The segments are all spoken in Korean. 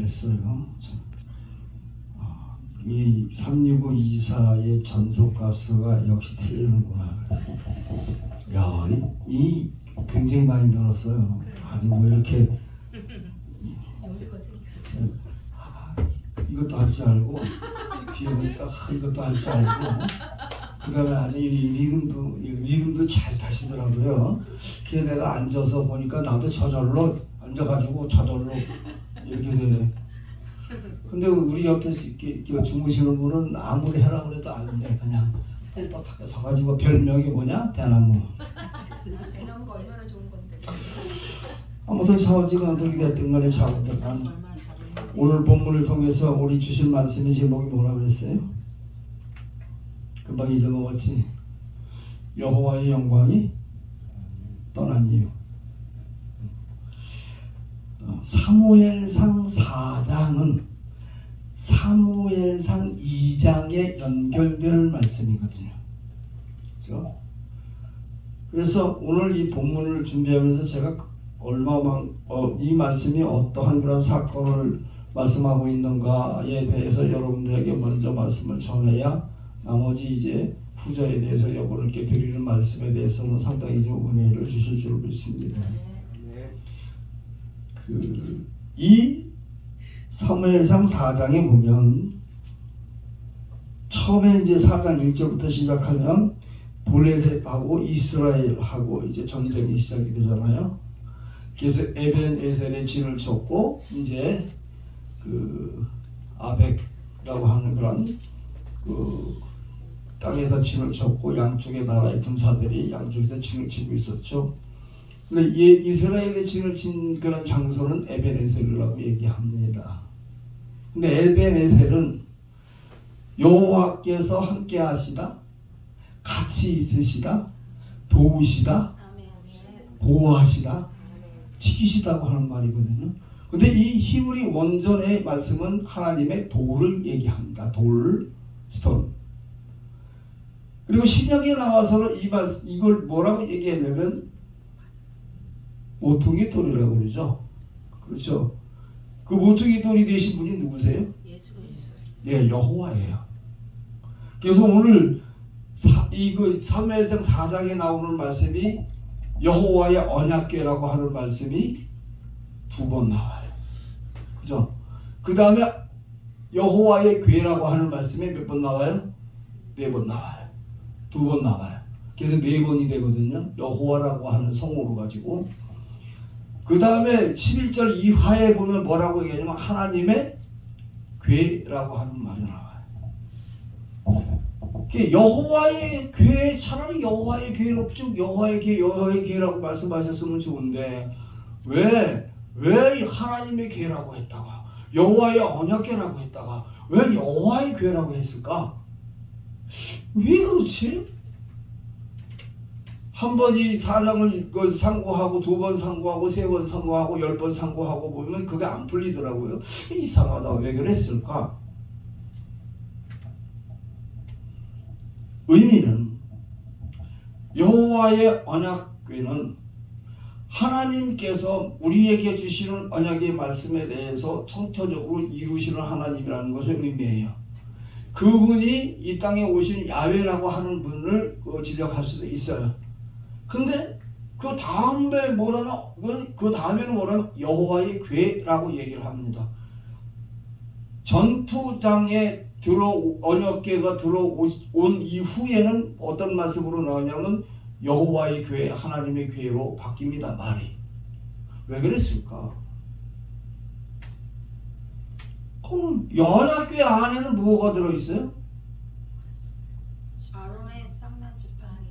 했어요. 이 365 이사의 전속가수가 역시 틀리는구나. 야, 이 굉장히 많이 늘었어요. 아주 뭐 이렇게 이것도 할 줄 알고 뒤에 보니까 이것도 할 줄 알고 그다음에 아주 이 리듬도 잘 타시더라고요. 그래서 내가 앉아서 보니까 나도 저절로 앉아가지고 저절로 이렇게 되네. 근데 우리 옆에서 이렇게 주무시는 분은 아무리 하라고 해도 안 돼. 그냥 뻣뻣하게 서가지고 별명이 뭐냐? 대나무. 대나무가 얼마나 좋은 건데. 아무튼 샤워지가 어떻게 됐든 간에 샤워들간 오늘 본문을 통해서 우리 주신 말씀의 제목이 뭐라 그랬어요? 금방 잊어먹었지. 여호와의 영광이 떠난 이유. 사무엘상 4장은 사무엘상 2장에 연결되는 말씀이거든요. 그렇죠? 그래서 오늘 이 본문을 준비하면서 제가 이 말씀이 어떠한 그런 사건을 말씀하고 있는가에 대해서 여러분들에게 먼저 말씀을 전해야 나머지 이제 후자에 대해서 여러분께 드리는 말씀에 대해서는 상당히 좀 은혜를 주실 줄 믿습니다. 이 사무엘상 4장에 보면 처음에 이제 4장 1절부터 시작하면 블레셋하고 이스라엘하고 이제 전쟁이 시작이 되잖아요. 그래서 에벤에셀의 진을 쳤고 이제 그 아벡이라고 하는 그런 그 땅에서 진을 쳤고 양쪽의 나라의 군사들이 양쪽에서 진을 치고 있었죠. 근데 이스라엘의 진을 친 그런 장소는 에벤에셀이라고 얘기합니다. 근데 에벤에셀은 여호와께서 함께 하시다, 같이 있으시다, 도우시다, 보호하시다, 지키시다고 하는 말이거든요. 근데 이 히브리 원전의 말씀은 하나님의 돌을 얘기합니다. 돌, 스톤. 그리고 신약에 나와서는 이걸 뭐라고 얘기하냐면 모퉁이 돌이라고 그러죠. 그렇죠. 그 모퉁이 돌이 되신 분이 누구세요? 예, 여호와예요. 그래서 오늘 사무엘상 4장에 나오는 말씀이 여호와의 언약궤라고 하는 말씀이 2번 나와요. 그죠? 그 다음에 여호와의 궤라고 하는 말씀이 몇 번 나와요? 4번 나와요. 2번 나와요. 그래서 4번이 되거든요. 여호와라고 하는 성호로 가지고. 그 다음에 11절 이하에 보면 뭐라고 얘기하냐면 하나님의 궤라고 하는 말이 나와요. 여호와의 궤, 차라리 여호와의 궤로 쭉 여호와의 궤라고 말씀하셨으면 좋은데 왜 하나님의 궤라고 했다가 여호와의 언약궤라고 했다가 왜 여호와의 궤라고 했을까? 왜 그렇지? 한 번 이 4장을 상고하고 2번 상고하고 3번 상고하고 10번 상고하고 보면 그게 안 풀리더라고요. 이상하다. 왜 그랬을까? 의미는 여호와의 언약궤는 하나님께서 우리에게 주시는 언약의 말씀에 대해서 청초적으로 이루시는 하나님이라는 것을 의미해요. 그분이 이 땅에 오신 야훼라고 하는 분을 지적할 수도 있어요. 근데 그 다음에는 뭐라면 여호와의 궤라고 얘기를 합니다. 전투장에 언약궤가 들어온 이후에는 어떤 말씀으로 나오냐면 여호와의 궤, 하나님의 궤로 바뀝니다. 말이. 왜 그랬을까? 그럼 언약궤 안에는 뭐가 들어있어요? 아론의 쌍난지팡이.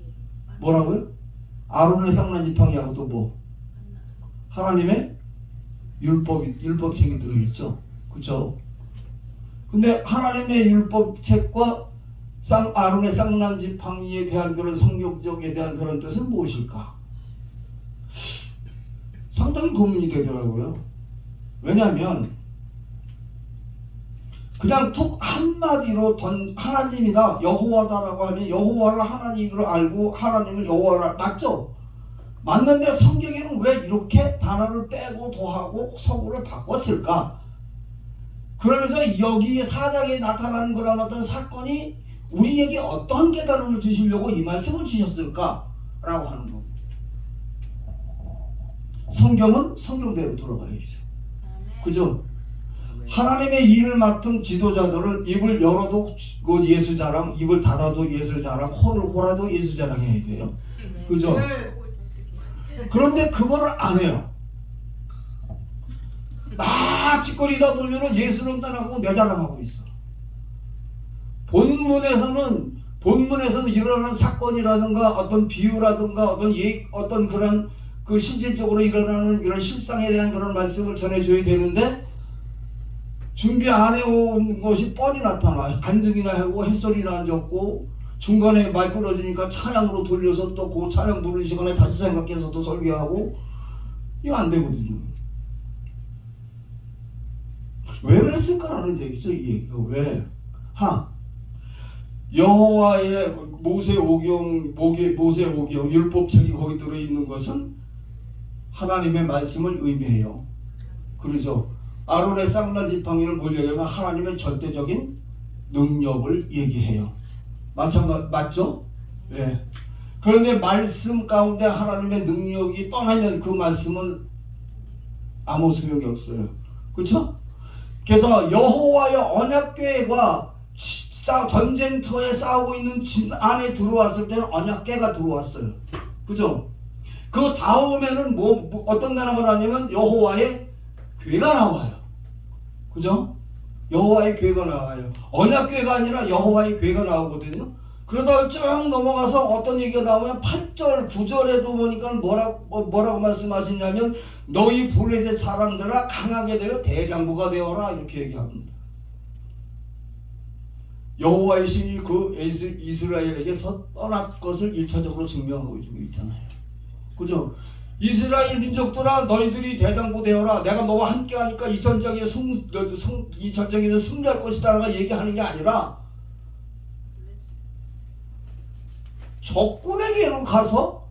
뭐라고요? 아론의 쌍난지팡이하고 또 뭐? 하나님의 율법책이 들어있죠. 그렇죠? 근데 하나님의 율법책과 아론의 쌍난지팡이에 대한 그런 성경적에 대한 그런 뜻은 무엇일까? 상당히 고민이 되더라고요. 왜냐하면 그냥 툭 한마디로 하나님이다, 여호와다라고 하면 여호와를 하나님으로 알고 하나님을 여호와라 맞죠? 맞는데 성경에는 왜 이렇게 단어를 빼고 더하고 성우를 바꿨을까? 그러면서 여기 사장에 나타나는 그런 어떤 사건이 우리에게 어떤 깨달음을 주시려고 이 말씀을 주셨을까라고 하는 겁니다. 성경은 성경대로 돌아가야죠. 그죠? 하나님의 일을 맡은 지도자들은 입을 열어도 그 예수 자랑, 입을 닫아도 예수 자랑, 코를 골아도 예수 자랑해야 돼요. 그죠? 그런데 그거를 안 해요. 막 짓거리다 보면은 예수는 떠나고 내 자랑하고 있어. 본문에서는 일어나는 사건이라든가 어떤 비유라든가 어떤 그런 그 실질적으로 일어나는 이런 실상에 대한 그런 말씀을 전해줘야 되는데 준비 안 해온 것이 뻔히 나타나. 간증이나 하고 햇소리나 안 줬고 중간에 말 끊어지니까 찬양으로 돌려서 또 그 찬양 부르는 시간에 다시 생각해서 또 설교하고 이거 안 되거든요. 왜 그랬을까라는 얘기죠. 이 얘기가 왜? 여호와의 모세오경 율법책이 거기 들어있는 것은 하나님의 말씀을 의미해요. 그렇죠? 아론의 쌍난 지팡이를 뭘 얘기하면 하나님의 절대적인 능력을 얘기해요. 맞죠? 네. 그런데 말씀 가운데 하나님의 능력이 떠나면 그 말씀은 아무 소용이 없어요. 그렇죠? 그래서 여호와의 언약궤가 전쟁터에 싸우고 있는 진 안에 들어왔을 때는 언약궤가 들어왔어요. 그죠? 그 다음에는 어떤 나라가 나냐면 여호와의 궤가 나와요. 그죠? 여호와의 궤가 나와요. 언약궤가 아니라 여호와의 궤가 나오거든요. 그러다 쭉 넘어가서 어떤 얘기가 나오면 8절, 9절에도 보니까 뭐라고 말씀하시냐면 너희 블레셋 사람들아 강하게 되어 대장부가 되어라 이렇게 얘기합니다. 여호와의 신이 그 이스라엘에게서 떠날 것을 1차적으로 증명하고 주고 있잖아요. 그죠? 이스라엘 민족들아 너희들이 대장부 되어라. 내가 너와 함께 하니까 이 전쟁에서 승리할 것이다 라고 얘기하는 게 아니라 적군에게로 가서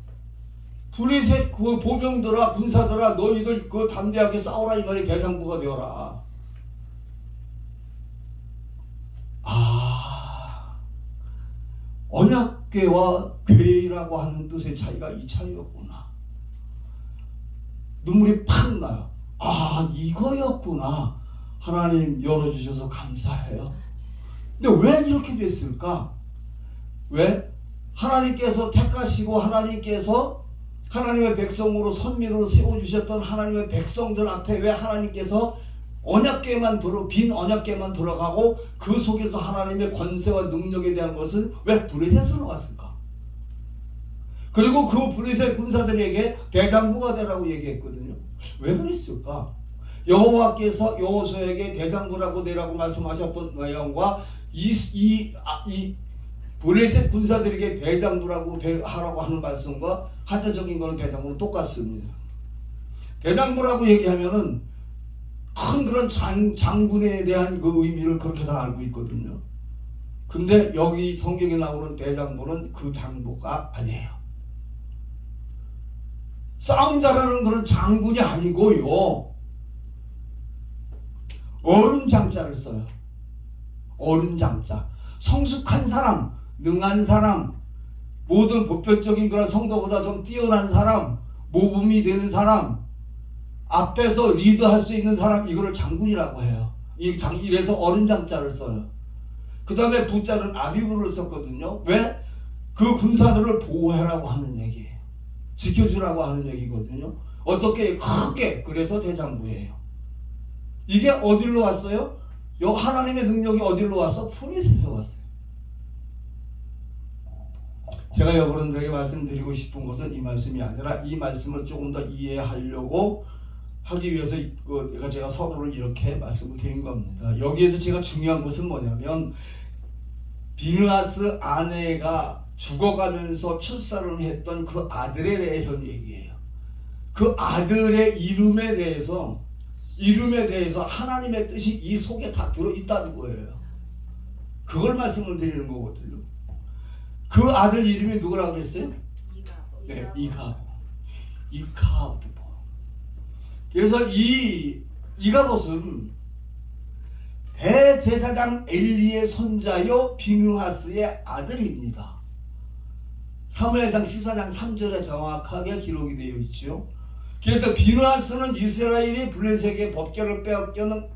블레셋 그 보병들아 군사들아 너희들 그 담대하게 싸우라 이 말이 대장부가 되어라. 언약궤와 궤라고 하는 뜻의 차이가 이 차이였구나. 눈물이 팍 나요. 이거였구나. 하나님 열어주셔서 감사해요. 근데 왜 이렇게 됐을까? 왜? 하나님께서 택하시고 하나님께서 하나님의 백성으로 선민으로 세워주셨던 하나님의 백성들 앞에 왜 하나님께서 빈 언약궤만 들어가고 그 속에서 하나님의 권세와 능력에 대한 것을 왜 블레셋으로 갔을까? 그리고 그 블레셋 군사들에게 대장부가 되라고 얘기했거든요. 왜 그랬을까? 여호와께서 여호수아에게 대장부라고 되라고 말씀하셨던 내용과 이 블레셋 군사들에게 대장부라고 하라고 하는 말씀과 한자적인 거는 대장부는 똑같습니다. 대장부라고 얘기하면은 큰 그런 장군에 대한 그 의미를 그렇게 다 알고 있거든요. 근데 여기 성경에 나오는 대장부는 그 장부가 아니에요. 싸움 잘하는 그런 장군이 아니고요. 어른 장자를 써요. 어른 장자. 성숙한 사람, 능한 사람, 모든 보편적인 그런 성도보다 좀 뛰어난 사람, 모범이 되는 사람, 앞에서 리드할 수 있는 사람, 이거를 장군이라고 해요. 이래서 어른 장자를 써요. 그 다음에 부자는 아비부를 썼거든요. 왜? 그 군사들을 보호하라고 하는 얘기예요. 지켜주라고 하는 얘기거든요. 어떻게? 크게. 그래서 대장부예요. 이게 어디로 왔어요? 하나님의 능력이 어디로 왔어? 블레셋에 왔어요. 제가 여러분들에게 말씀드리고 싶은 것은 이 말씀이 아니라 이 말씀을 조금 더 이해하려고 하기 위해서 제가 서로를 이렇게 말씀을 드린 겁니다. 여기에서 제가 중요한 것은 뭐냐면 비느하스 아내가 죽어가면서 출산을 했던 그 아들에 대해서 얘기해요. 그 아들의 이름에 대해서 하나님의 뜻이 이 속에 다 들어있다는 거예요. 그걸 말씀을 드리는 거거든요. 그 아들 이름이 누구라고 그랬어요? 네, 이가봇. 그래서 이 이가봇은 대제사장 엘리의 손자요 비누하스의 아들입니다. 사무엘상 14장 3절에 정확하게 기록이 되어 있죠. 그래서 비누하스는 이스라엘이 블레셋에게 법궤를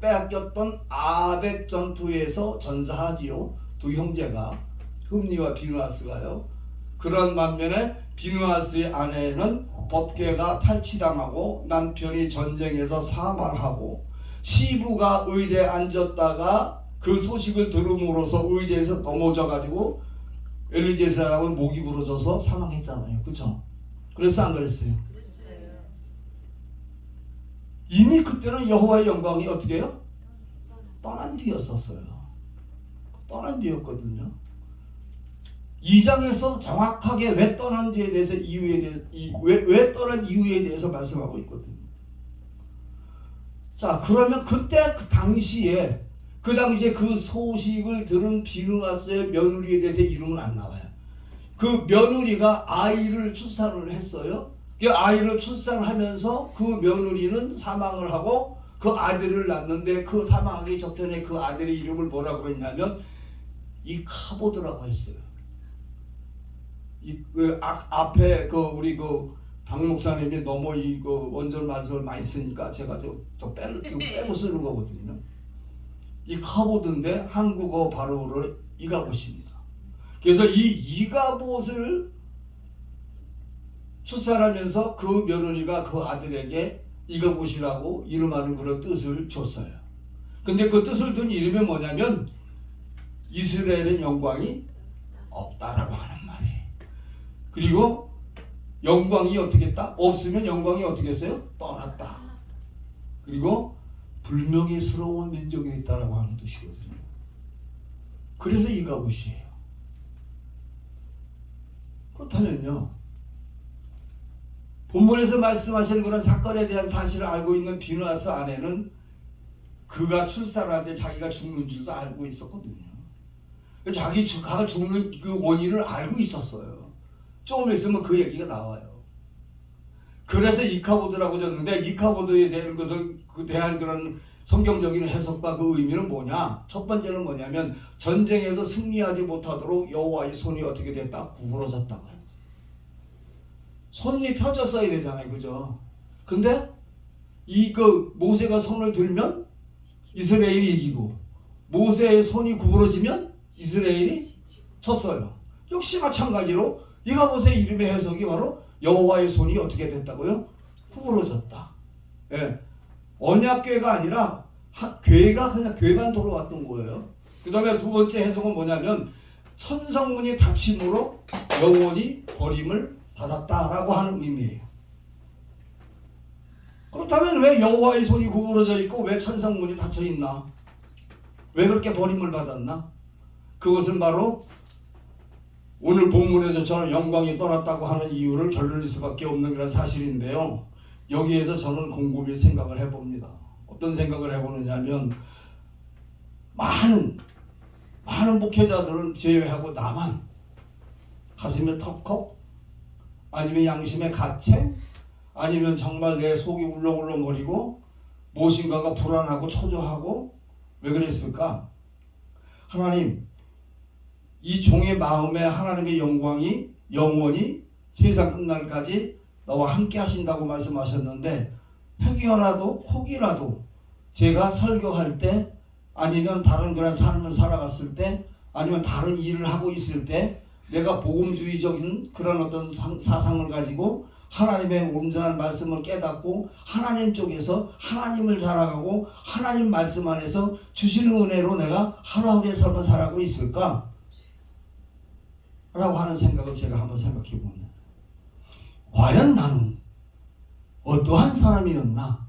빼앗겼던 아벡 전투에서 전사하지요. 두 형제가, 흠니와 비누하스가요. 그런 반면에 비누하스의 아내는 법궤가 탈취당하고 남편이 전쟁에서 사망하고 시부가 의자에 앉았다가 그 소식을 들음으로써 의자에서 넘어져 가지고 엘리 제사장은 목이 부러져서 사망했잖아요. 그렇죠? 그래서 안 그랬어요? 이미 그때는 여호와의 영광이 어떻게 해요? 떠난 뒤였었어요. 떠난 뒤였거든요. 2장에서 정확하게 왜 떠난지에 대해서 왜 떠난 이유에 대해서 말씀하고 있거든요. 자, 그러면 그때 그 당시에 그 소식을 들은 비누하스의 며느리에 대해서 이름은 안 나와요. 그 며느리가 아이를 출산을 했어요. 그 아이를 출산하면서 그 며느리는 사망을 하고 그 아들을 낳는데 그 사망하기 적전에 그 아들의 이름을 뭐라고 했냐면 이카보드라고 했어요. 앞에 우리 박 목사님이 너무 원절 말씀을 많이 쓰니까 제가 지금 빼고 쓰는 거거든요. 이 카보드인데 한국어 발음으로 이가봇입니다. 그래서 이 이가봇을 출산하면서 그 며느리가 그 아들에게 이가봇이라고 이름하는 그런 뜻을 줬어요. 근데 그 뜻을 둔 이름이 뭐냐면 이스라엘의 영광이 없다라고 하는 말이에요. 그리고 영광이 어떻게 했다? 없으면 영광이 어떻게 했어요? 떠났다. 그리고 불명예스러운 민족이 있다라고 하는 뜻이거든요. 그래서 이가봇이에요. 그렇다면요, 본문에서 말씀하시는 그런 사건에 대한 사실을 알고 있는 비누하스 아내는 그가 출산하는데 자기가 죽는 줄도 알고 있었거든요. 자기가 죽는 그 원인을 알고 있었어요. 조금 있으면 그 얘기가 나와요. 그래서 이카보드라고 졌는데 이카보드에 대한 대한 그런 성경적인 해석과 그 의미는 뭐냐? 첫 번째는 뭐냐면 전쟁에서 승리하지 못하도록 여호와의 손이 어떻게 됐다? 구부러졌다고요. 손이 펴졌어야 되잖아요, 그죠? 근데 모세가 손을 들면 이스라엘이 이기고 모세의 손이 구부러지면 이스라엘이 졌어요. 역시 마찬가지로 이가봇의 이름의 해석이 바로 여호와의 손이 어떻게 됐다고요? 구부러졌다. 예. 언약궤가 아니라 궤가 그냥 궤만 돌아왔던 거예요. 그 다음에 두 번째 해석은 뭐냐면 천성문이 닫힘으로 영원히 버림을 받았다라고 하는 의미예요. 그렇다면 왜 여호와의 손이 구부러져 있고 왜 천성문이 닫혀 있나? 왜 그렇게 버림을 받았나? 그것은 바로 오늘 본문에서 저는 영광이 떠났다고 하는 이유를 결론낼 수밖에 없는 그런 사실인데요. 여기에서 저는 곰곰이 생각을 해봅니다. 어떤 생각을 해보느냐 하면 많은 목회자들은 제외하고 나만 가슴에 턱턱 아니면 양심에 가책 아니면 정말 내 속이 울렁울렁거리고 무엇인가가 불안하고 초조하고 왜 그랬을까? 하나님, 이 종의 마음에 하나님의 영광이 영원히 세상 끝날까지 너와 함께 하신다고 말씀하셨는데 혹이라도 제가 설교할 때 아니면 다른 그런 삶을 살아갔을 때 아니면 다른 일을 하고 있을 때 내가 복음주의적인 그런 어떤 사상을 가지고 하나님의 온전한 말씀을 깨닫고 하나님 쪽에서 하나님을 자랑하고 하나님 말씀 안에서 주시는 은혜로 내가 하루하루의 삶을 살아가고 있을까? 라고 하는 생각을 제가 한번 생각해 봅니다. 과연 나는 어떠한 사람이었나?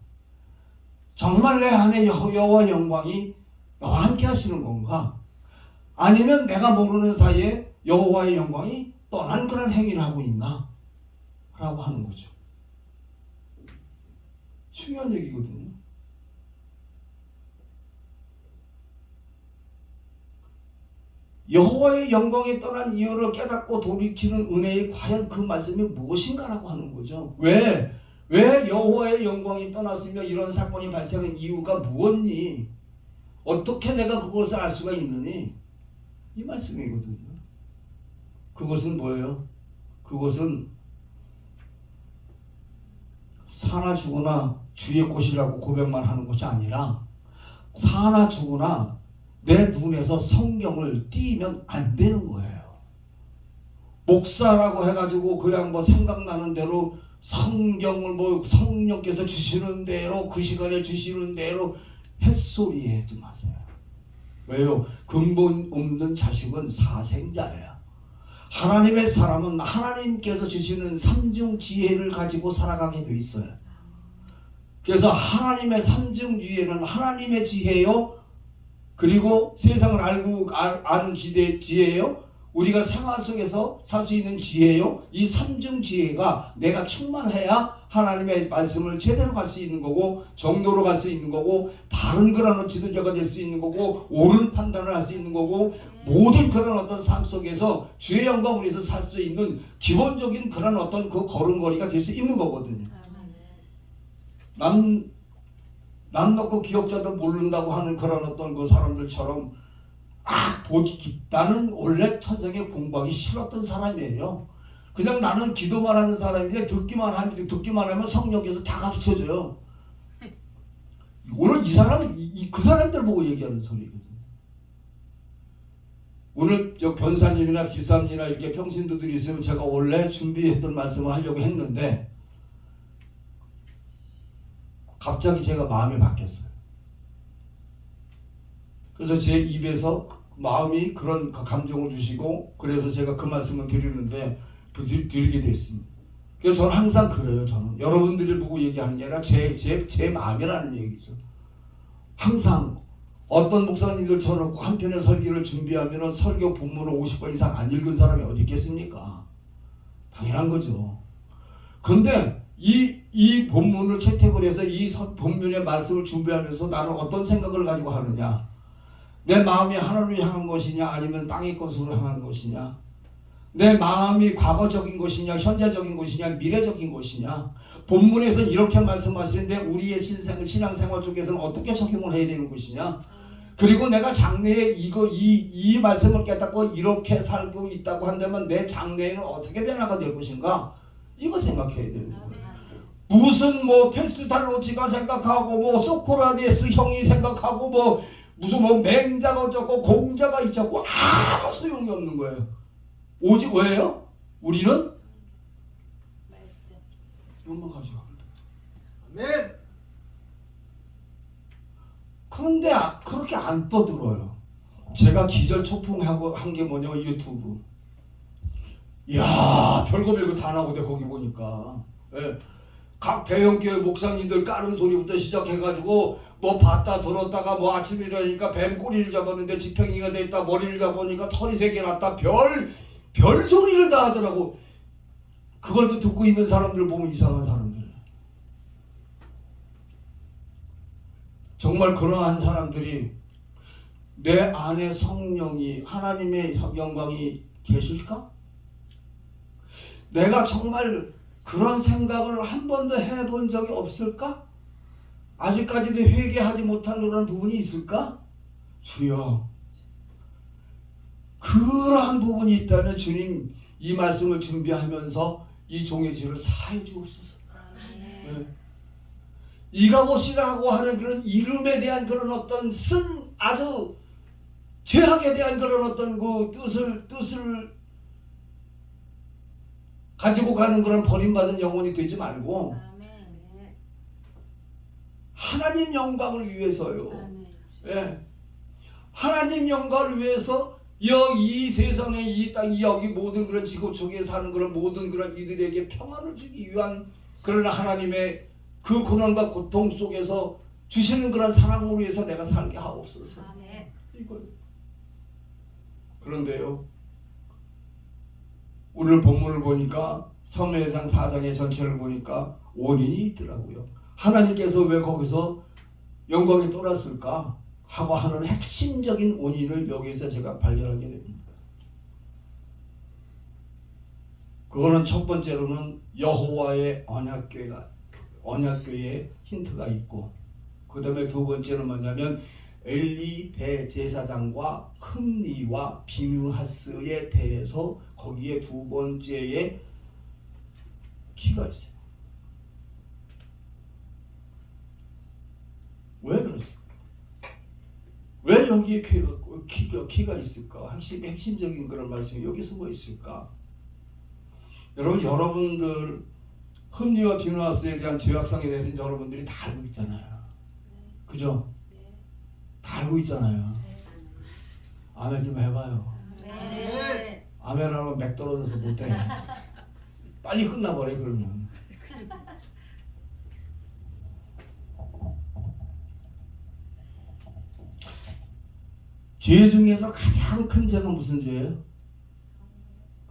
정말 내 안에 여호와 영광이 나와 함께 하시는 건가? 아니면 내가 모르는 사이에 여호와의 영광이 떠난 그런 행위를 하고 있나? 라고 하는 거죠. 중요한 얘기거든요. 여호와의 영광이 떠난 이유를 깨닫고 돌이키는 은혜의 과연 그 말씀이 무엇인가라고 하는 거죠. 왜 여호와의 영광이 떠났으며 이런 사건이 발생한 이유가 무엇니? 어떻게 내가 그것을 알 수가 있느니? 이 말씀이거든요. 그것은 뭐예요? 그것은 사나 죽으나 주의 꽃이라고 고백만 하는 것이 아니라 사나 죽으나 내 눈에서 성경을 띄면 안 되는 거예요. 목사라고 해가지고 그냥 뭐 생각나는 대로 성경을 뭐 성령께서 주시는 대로 그 시간에 주시는 대로 햇소리 하지 마세요. 왜요? 근본 없는 자식은 사생자예요. 하나님의 사람은 하나님께서 주시는 삼중 지혜를 가지고 살아가게 돼 있어요. 그래서 하나님의 삼중 지혜는 하나님의 지혜요. 그리고 세상을 아는 지혜요. 우리가 생활 속에서 살 수 있는 지혜요. 이 삼중 지혜가 내가 충만해야 하나님의 말씀을 제대로 갈 수 있는 거고 정도로 갈 수 있는 거고 바른 그런 지도자가 될 수 있는 거고 옳은 판단을 할 수 있는 거고 모든 그런 어떤 삶 속에서 주의 영광을 위해서 살 수 있는 기본적인 그런 어떤 그 걸음걸이가 될 수 있는 거거든요. 남 놓고 기억자도 모른다고 하는 그런 어떤 그 사람들처럼 나는 원래 천장에 공부하기 싫었던 사람이에요. 그냥 나는 기도만 하는 사람인데 듣기만 하면 성령께서 다 가르쳐줘요. 오늘 그 사람들 보고 얘기하는 소리거든요. 오늘 저 권사님이나 지사님이나 이렇게 평신도들이 있으면 제가 원래 준비했던 말씀을 하려고 했는데 갑자기 제가 마음이 바뀌었어요. 그래서 제 입에서 마음이 그런 감정을 주시고 그래서 제가 그 말씀을 드리는데 드리게 됐습니다. 그래서 저는 항상 그래요. 저는 여러분들을 보고 얘기하는 게 아니라 제 마음이라는 얘기죠. 항상 어떤 목사님들 쳐놓고 한 편의 설교를 준비하면 설교 본문을 50번 이상 안 읽은 사람이 어디 있겠습니까? 당연한 거죠. 근데 이 본문을 채택을 해서 이 본문의 말씀을 준비하면서 나는 어떤 생각을 가지고 하느냐? 내 마음이 하늘을 향한 것이냐 아니면 땅의 것으로 향한 것이냐? 내 마음이 과거적인 것이냐 현재적인 것이냐 미래적인 것이냐? 본문에서 이렇게 말씀하시는데 우리의 신앙생활 쪽에서는 어떻게 적용을 해야 되는 것이냐? 그리고 내가 장래에 이 말씀을 깨닫고 이렇게 살고 있다고 한다면 내 장래에는 어떻게 변화가 될 것인가? 이거 생각해야 되는 거예요. 무슨 뭐 페스탈로치가 생각하고 뭐 소크라테스 형이 생각하고 뭐 무슨 뭐 맹자가 어쩌고 공자가 있었고 아무 소용이 없는 거예요. 오직 왜요? 우리는 넘어가죠. 아멘. 그런데 그렇게 안 떠들어요. 제가 기절초풍하고 한 게 뭐냐면 유튜브. 이야 별거 다 나오대 거기 보니까. 예. 각 대형교회 목사님들 까는 소리부터 시작해가지고 뭐 봤다 들었다가 뭐 아침에 일어나니까 뱀 꼬리를 잡았는데 지팡이가 됐다 머리를 잡으니까 털이 3개 났다 별 소리를 다 하더라고. 그걸 또 듣고 있는 사람들 보면 이상한 사람들. 정말 그러한 사람들이 내 안에 성령이 하나님의 영광이 계실까? 내가 정말 그런 생각을 한 번도 해본 적이 없을까? 아직까지도 회개하지 못한 그런 부분이 있을까? 주여 그러한 부분이 있다면 주님 이 말씀을 준비하면서 이 종의 죄를 사해 주옵소서. 네. 이가봇이라고 하는 그런 이름에 대한 그런 어떤 아주 죄악에 대한 그런 어떤 그 뜻을 가지고 가는 그런 버림받은 영혼이 되지 말고 하나님 영광을 위해서요. 예. 하나님 영광을 위해서 이 세상에 이 땅 여기 모든 그런 지구촌에 사는 그런 모든 그런 이들에게 평안을 주기 위한 그런 하나님의 그 고난과 고통 속에서 주시는 그런 사랑으로 해서 내가 살게 하옵소서. 이거요. 그런데요. 오늘 본문을 보니까 사무엘상 4장의 전체를 보니까 원인이 있더라고요. 하나님께서 왜 거기서 영광이 떠났을까 하고 하는 핵심적인 원인을 여기서 제가 발견하게 됩니다. 그거는 첫 번째로는 여호와의 언약궤에 힌트가 있고, 그 다음에 두 번째는 뭐냐면 엘리 대제사장과 흠니와 비누하스에 대해서 거기에 두 번째에 키가 있어요. 왜 그렇습니까? 왜 여기에 키가 있을까? 핵심적인 그런 말씀이 여기 숨어 있을까? 여러분들 흠니와 비누하스에 대한 죄악성에 대해서 여러분들이 다 알고 있잖아요. 그죠? 다 알고 있잖아요. 아멘 좀 해봐요. 네. 아멘 하면 맥 떨어져서 못해. 빨리 끝나버려 그러면. 죄 중에서 가장 큰 죄가 무슨 죄예요?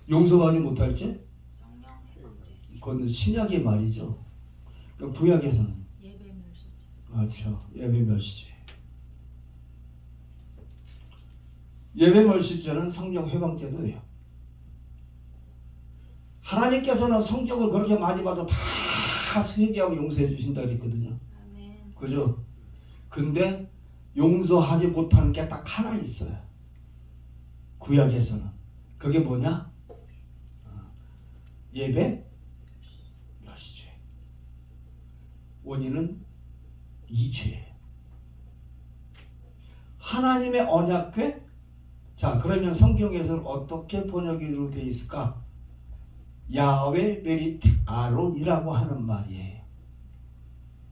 용서하지 못할 죄? 성령 해방죄. 그건 신약의 말이죠. 구약에서는 예배 멸시죄. 그렇죠. 예배 멸시죄. 예배 멸시죄는 성령 회방죄도 돼요. 하나님께서는 성경을 그렇게 많이 봐도 다 회개하고 용서해 주신다 그랬거든요. 아멘. 그죠? 근데 용서하지 못하는 게 딱 하나 있어요. 구약에서는. 그게 뭐냐? 예배 멸시죄. 원인은 이 죄예요. 하나님의 언약궤? 자, 그러면 성경에서는 어떻게 번역이 되어 있을까? 야훼 베리트 아론이라고 하는 말이에요.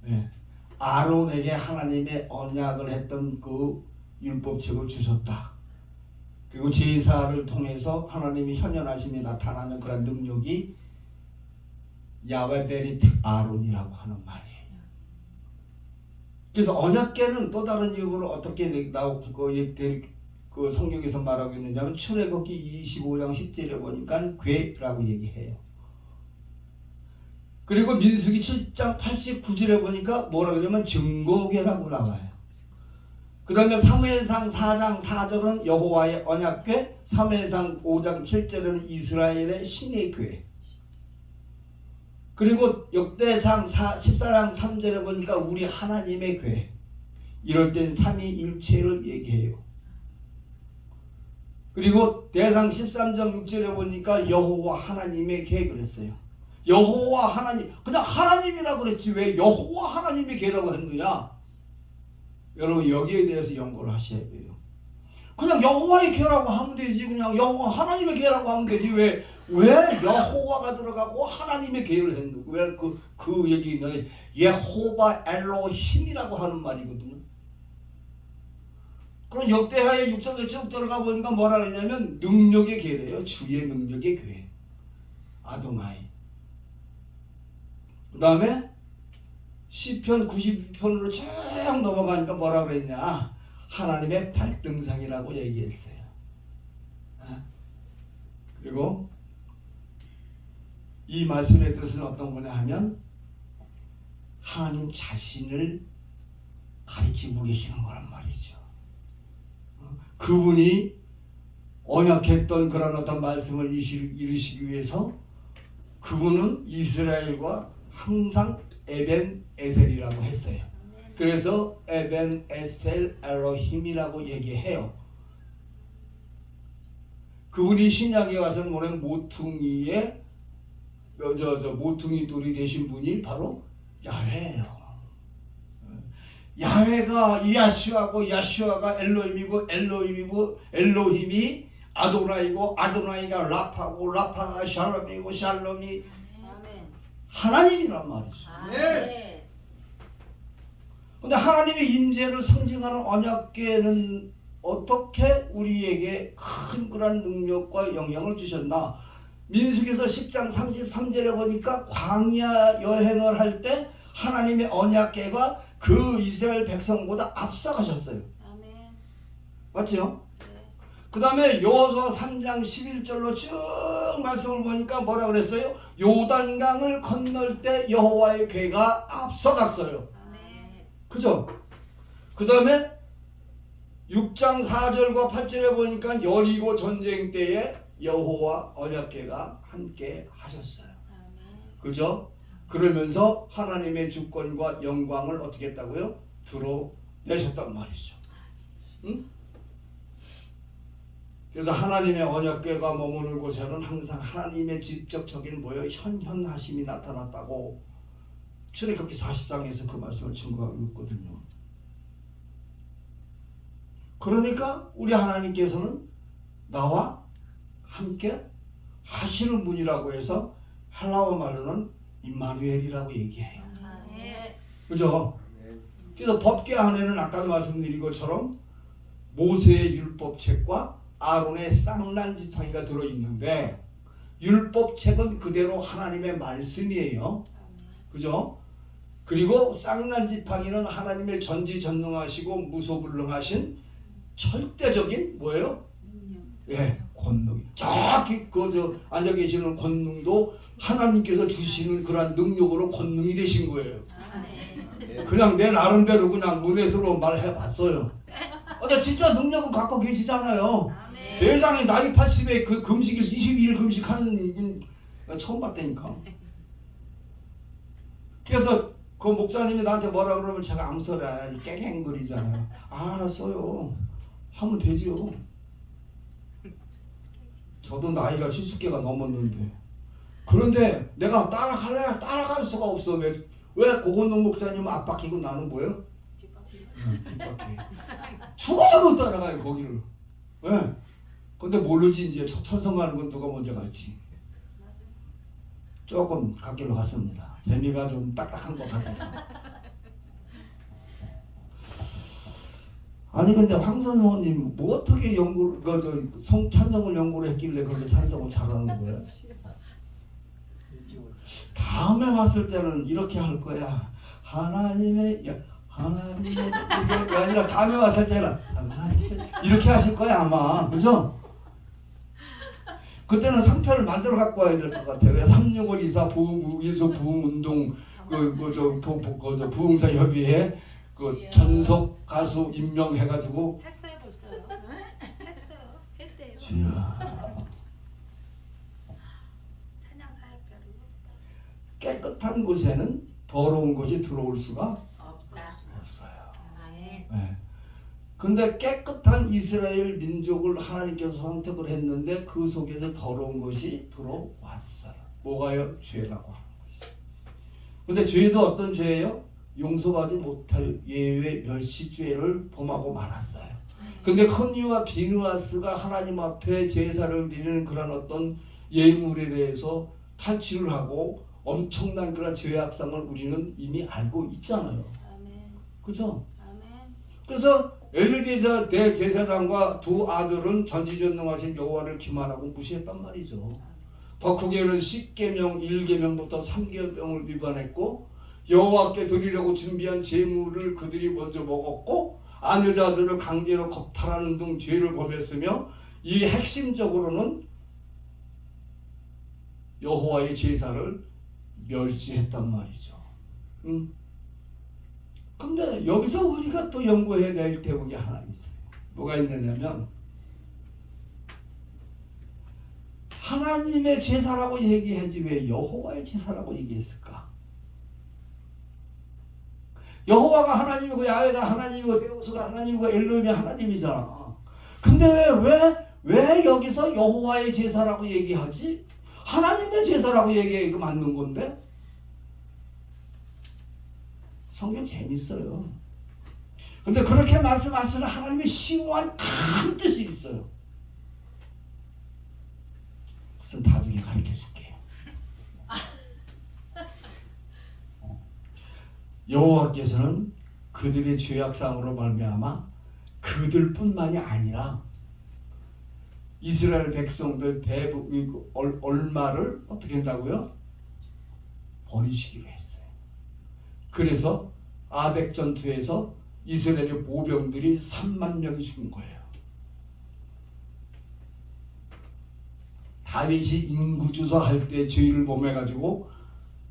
네. 아론에게 하나님의 언약을 했던 그 율법책을 주셨다. 그리고 제사를 통해서 하나님이 현현하심이 나타나는 그런 능력이 야훼 베리트 아론이라고 하는 말이에요. 그래서 언약궤는 또 다른 이유로 어떻게 나오고 그 성경에서 말하고 있느냐면 출애굽기 25장 10절에 보니까 궤라고 얘기해요. 그리고 민수기 7장 89절에 보니까 뭐라 그러냐면 증거궤라고 나와요. 그 다음에 사무엘상 4장 4절은 여호와의 언약궤, 사무엘상 5장 7절은 이스라엘의 신의 궤. 그리고 역대상 14장 3절에 보니까 우리 하나님의 궤. 이럴 땐 삼위일체를 얘기해요. 그리고 대상 13장 6절에 보니까 여호와 하나님의 궤 그랬어요. 여호와 하나님, 그냥 하나님이라고 그랬지 왜 여호와 하나님의 궤라고 했느냐? 여러분 여기에 대해서 연구를 하셔야 돼요. 그냥 여호와의 궤라고 하면 되지, 그냥 여호와 하나님의 궤라고 하면 되지 왜 여호와가 들어가고 하나님의 궤를 했는 왜 그 얘기는 예호바 엘로힘이라고 하는 말이거든요. 그럼 역대하의 6장에 쭉 들어가 보니까 뭐라 그러냐면 능력의 궤래요. 주의 능력의 궤. 아도나이. 그 다음에 시편 92편으로 쭉 넘어가니까 뭐라 그랬냐. 하나님의 발등상이라고 얘기했어요. 그리고 이 말씀의 뜻은 어떤 거냐 하면 하나님 자신을 가리키고 계시는 거란 말이죠. 그분이 언약했던 그런 어떤 말씀을 이루시기 위해서 그분은 이스라엘과 항상 에벤 에셀이라고 했어요. 그래서 에벤 에셀 엘로힘이라고 얘기해요. 그분이 신약에 와서는 뭐냐면 모퉁이의 모퉁이 돌이 되신 분이 바로 야훼예요. 야훼가 야슈아고 야슈아가 엘로힘이고 엘로힘이 아도나이고 아도나이가 라파고 라파가 샬롬이고 샬롬이 하나님이란 말이죠. 네. 근데 하나님의 임재를 상징하는 언약궤는 어떻게 우리에게 큰 그런 능력과 영향을 주셨나? 민수기서 10장 33절에 보니까 광야 여행을 할 때 하나님의 언약궤가 그 이스라엘 백성보다 앞서가셨어요. 아멘. 맞죠? 네. 그 다음에 여호수아 3장 11절로 쭉 말씀을 보니까 뭐라 그랬어요? 요단강을 건널 때 여호와의 궤가 앞서갔어요. 아멘. 그죠? 그 다음에 6장 4절과 8절에 보니까 여리고 전쟁 때에 여호와 언약궤가 함께 하셨어요. 아멘. 그죠? 그러면서 하나님의 주권과 영광을 어떻게 했다고요? 드러내셨단 말이죠. 응? 그래서 하나님의 언약궤가 머무는 곳에는 항상 하나님의 직접적인 뭐예요? 현현하심이 나타났다고 출애굽기 40장에서 그 말씀을 증거하고 있거든요. 그러니까 우리 하나님께서는 나와 함께 하시는 분이라고 해서 헬라어 말로는 임마누엘이라고 얘기해요. 아멘. 그죠? 그래서 법궤 안에는 아까도 말씀드린 것처럼 모세의 율법책과 아론의 쌍난 지팡이가 들어있는데 율법책은 그대로 하나님의 말씀이에요. 그죠? 그리고 쌍난 지팡이는 하나님의 전지전능하시고 무소불능하신 절대적인 뭐예요? 예, 권능. 저기 저 앉아 계시는 권능도 하나님께서 주시는 그러한 능력으로 권능이 되신 거예요. 아멘. 그냥 내 나름대로 그냥 문에서로 말해봤어요. 근데 진짜 능력은 갖고 계시잖아요. 아멘. 세상에 나이 80에 그 금식을 22일 금식하는 처음 봤다니까. 그래서 그 목사님이 나한테 뭐라 그러면 제가 아무 소리 안 하니 깽깽거리잖아요. 알았어요. 하면 되지요. 저도 나이가 70개가 넘었는데 그런데 내가 따라갈 수가 없어. 왜 고건동 목사님은 앞바퀴고 나는 뭐예요? 뒷바퀴. 죽어도 못 따라가요 거기를. 왜? 근데 모르지 이제 천성 가는 건 누가 먼저 갈지. 조금 갓길로 갔습니다. 재미가 좀 딱딱한 것 같아서. 아니 근데 황선호님 뭐 어떻게 연구를 찬성을 연구를 했길래 그렇게 찬성을 잘하는 거예요? 다음에 왔을 때는 이렇게 할 거야. 하나님의 이게 아니라 다음에 왔을 때는 하나님의 이렇게 하실 거야 아마. 그죠? 그때는 상표를 만들어 갖고 와야 될 것 같아요. 왜 36524 부흥위수 부흥운동 저 부흥사 협의회 그 전속 가수 임명해가지고 했어요 벌써요. 했어요. 했대요. 주야 찬양 사역자로. 깨끗한 곳에는 더러운 것이 들어올 수가 없다. 없어요. 아멘. 네. 근데 깨끗한 이스라엘 민족을 하나님께서 선택을 했는데 그 속에서 더러운 것이 들어왔어요. 뭐가요? 죄라고 하는 것이. 근데 죄도 어떤 죄예요? 용서받지 못할 예외 멸시죄를 범하고 말았어요. 근데 컨유와 비누아스가 하나님 앞에 제사를 드리는 그런 어떤 예물에 대해서 탈취를 하고 엄청난 그런 죄악상을 우리는 이미 알고 있잖아요. 아멘. 그죠? 아멘. 그래서 엘리에zer 대제사장과 두 아들은 전지전능하신 여호와를 기만하고 무시했단 말이죠. 더 크게는 10계명 1계명부터 3계명을 위반했고 여호와께 드리려고 준비한 제물을 그들이 먼저 먹었고 아녀자들을 강제로 겁탈하는 등 죄를 범했으며 이 핵심적으로는 여호와의 제사를 멸시했단 말이죠. 근데 여기서 우리가 또 연구해야 될 대목이 하나 있어요. 뭐가 있느냐면 하나님의 제사라고 얘기하지 왜 여호와의 제사라고 얘기했을까? 여호와가 하나님이고 야훼가 하나님이고 데우스가 하나님이고 엘로힘이 하나님이잖아. 근데 왜 여기서 여호와의 제사라고 얘기하지? 하나님의 제사라고 얘기하기가 맞는 건데? 성경 재밌어요. 근데 그렇게 말씀하시는 하나님의 심오한 큰 뜻이 있어요. 그것은 나중에 가르쳐 줄게요. 여호와께서는 그들의 죄악상으로 말미암아 그들뿐만이 아니라 이스라엘 백성들 대부분 얼마를 어떻게 한다고요? 버리시기로 했어요. 그래서 아벡 전투에서 이스라엘의 보병들이 3만 명이 죽은 거예요. 다윗이 인구조사 할 때 죄를 범해가지고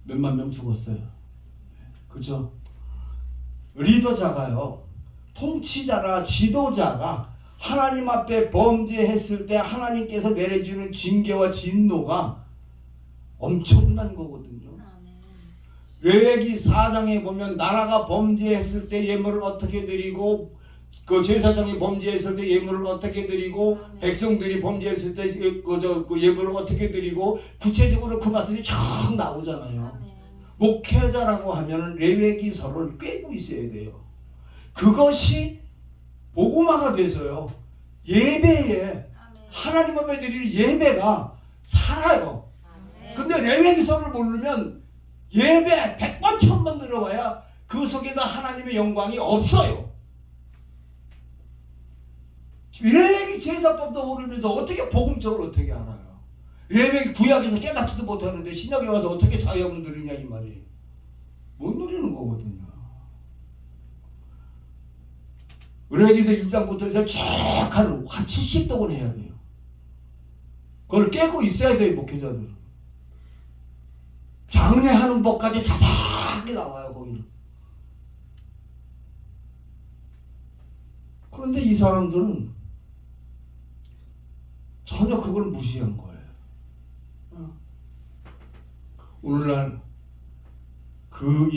몇만 명 죽었어요. 그죠? 리더자가요, 통치자나 지도자가 하나님 앞에 범죄했을 때 하나님께서 내려주는 징계와 진노가 엄청난 거거든요. 레위기 4장에 보면 나라가 범죄했을 때 예물을 어떻게 드리고 그 제사장이 범죄했을 때 예물을 어떻게 드리고 백성들이 범죄했을 때 그 예물을 어떻게 드리고 구체적으로 그 말씀이 쫙 나오잖아요. 목회자라고 하면은 레위기서를 꿰고 있어야 돼요. 그것이 복음화가 돼서요. 예배에 하나님 앞에 드리는 예배가 살아요. 근데 레위기서를 모르면 예배 100번 1000번 들어봐야 그 속에다 하나님의 영광이 없어요. 레위기 제사법도 모르면서 어떻게 복음적으로 어떻게 알아요? 레위기 구약에서 깨닫지도 못하는데 신약에 와서 어떻게 자유함을 누리냐 이 말이에요. 못 누리는 거거든요. 레위기서 1장부터 해서 쭉 한 70동은 해야 돼요. 그걸 깨고 있어야 돼요. 목회자들은. 장례하는 법까지 자세하게 나와요. 거기는. 그런데 이 사람들은 전혀 그걸 무시한 거예요. 오늘날 그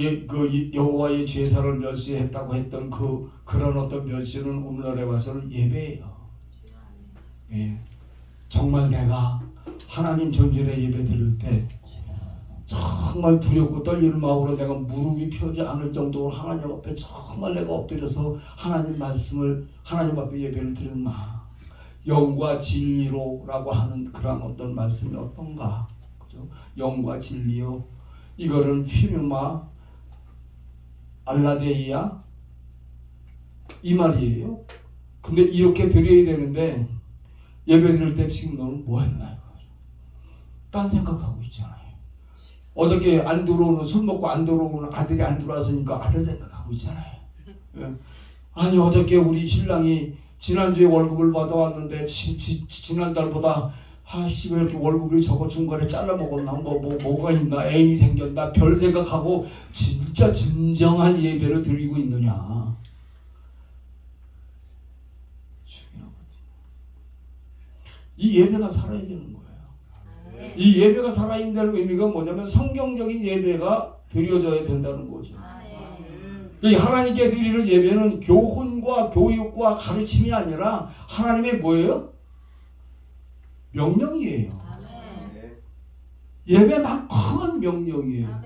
여호와의 제사를 멸시했다고 했던 그런 어떤 멸시는 오늘날에 와서는 예배예요. 예. 정말 내가 하나님 전전에 예배 드릴 때 정말 두렵고 떨리는 마음으로 내가 무릎이 펴지 않을 정도로 하나님 앞에 정말 내가 엎드려서 하나님 말씀을 하나님 앞에 예배를 드렸나. 영과 진리로라고 하는 그런 어떤 말씀이 어떤가. 그죠? 영과 진리요. 이거는 피누마 알라데이야 이 말이에요. 근데 이렇게 드려야 되는데 예배 드릴 때 지금 너는 뭐 했나요? 딴 생각하고 있잖아요. 어저께 안 들어오는 술 먹고 안 들어오는 아들이 안 들어왔으니까 아들 생각하고 있잖아요. 예. 아니 어저께 우리 신랑이 지난주에 월급을 받아왔는데 지난달보다 아씨 왜 이렇게 월급을 저거 중간에 잘라 먹었나 뭐가 있나 애인이 생겼나 별 생각하고 진짜 진정한 예배를 드리고 있느냐. 이 예배가 살아야 되는 거예요. 이 예배가 살아야 될 의미가 뭐냐면 성경적인 예배가 드려져야 된다는 거죠. 이 하나님께 드리는 예배는 교훈과 교육과 가르침이 아니라 하나님의 뭐예요? 명령이에요. 예배만큼은 명령이에요.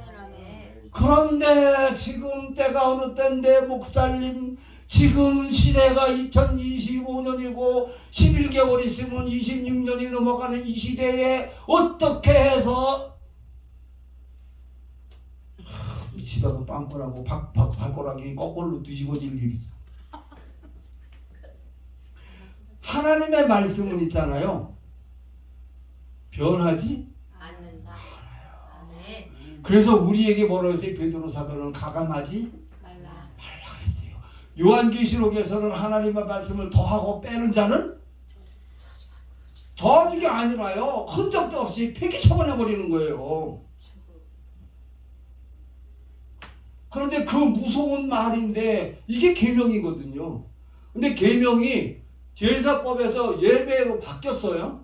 그런데 지금 때가 어느 때인데 목사님 지금 시대가 2025년이고 11개월 있으면 26년이 넘어가는 이 시대에 어떻게 해서 미치다가 빵꾸나고 발가락이 거꾸로 뒤집어질 일이죠. 하나님의 말씀은 있잖아요. 변하지 않는다. 그래서 우리에게 뭐라고 했어요? 베드로 사도는 가감하지 말라 했어요. 요한계시록에서는 하나님의 말씀을 더하고 빼는 자는 저주가 아니라요. 흔적도 없이 폐기 처분해버리는 거예요. 그런데 그 무서운 말인데 이게 계명이거든요. 근데 계명이 제사법에서 예배로 바뀌었어요.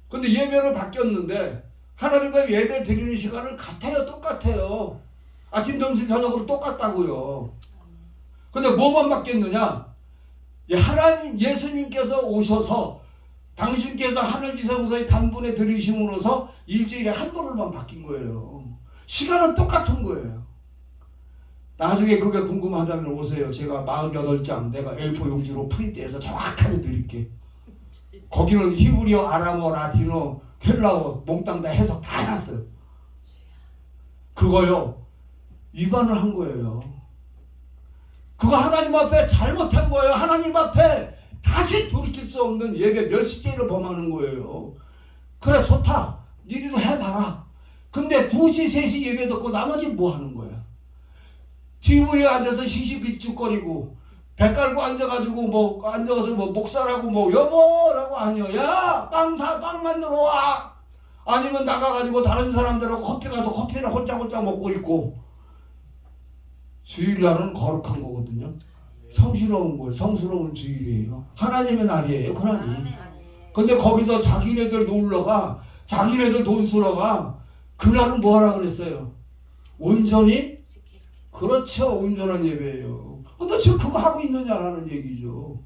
근데 예배로 바뀌었는데 하나님의 예배 드리는 시간은 같아요. 똑같아요. 아침 점심 저녁으로 똑같다고요. 근데 뭐만 바뀌었느냐? 하나님 예수님께서 오셔서 당신께서 하늘지성소의 단번에 들이심으로써 일주일에 한 번을만 바뀐 거예요. 시간은 똑같은 거예요. 나중에 그게 궁금하다면 오세요. 제가 48장 내가 A4 용지로 프린트해서 정확하게 드릴게. 거기는 히브리어, 아람어, 라틴어, 헬라어 몽땅 다 해석 다 해놨어요. 그거요 위반을 한 거예요. 그거 하나님 앞에 잘못한 거예요. 하나님 앞에 다시 돌이킬 수 없는 예배 멸시죄를 범하는 거예요. 그래 좋다. 니들도 해봐라. 근데 2시 3시 예배 듣고 나머지 뭐 하는 거야? TV에 앉아서 시시비축거리고 배 깔고 앉아가지고 앉아서 목사라고 여보라고 아니요. 야 빵 만들어 와. 아니면 나가가지고 다른 사람들하고 커피 가서 커피를 홀짝홀짝 먹고 있고. 주일날은 거룩한 거거든요. 성스러운 거예요. 성스러운 주일이에요. 하나님의 날이에요. 그날이. 근데 거기서 자기네들 놀러가 자기네들 돈 쓰러가 그날은 뭐 하라 그랬어요? 온전히 그렇죠. 온전한 예배예요. 근데 지금 그거 하고 있느냐라는 얘기죠.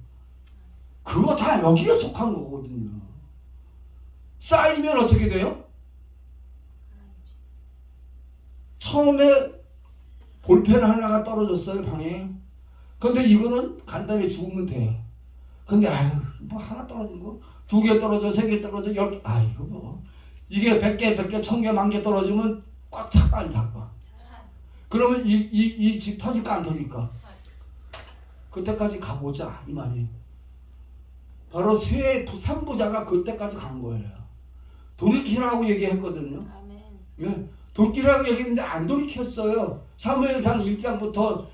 그거 다 여기에 속한 거거든요. 쌓이면 어떻게 돼요? 처음에 볼펜 하나가 떨어졌어요, 방에. 근데 이거는 간단히 주우면 돼. 근데 아유, 뭐 하나 떨어진 거, 2개 떨어져, 3개 떨어져, 10개, 아이고 뭐 이게 100개, 100개, 1000개, 10,000개 떨어지면 꽉 차가 안 차가? 그러면 이 집 터질까 안 터질까? 그때까지 가보자 이 말이에요. 바로 새 3부자가 그때까지 간 거예요. 돌이키라고 얘기했거든요. 아멘. 예, 돌이키라고 얘기했는데 안 돌이켰어요. 사무엘상 1장부터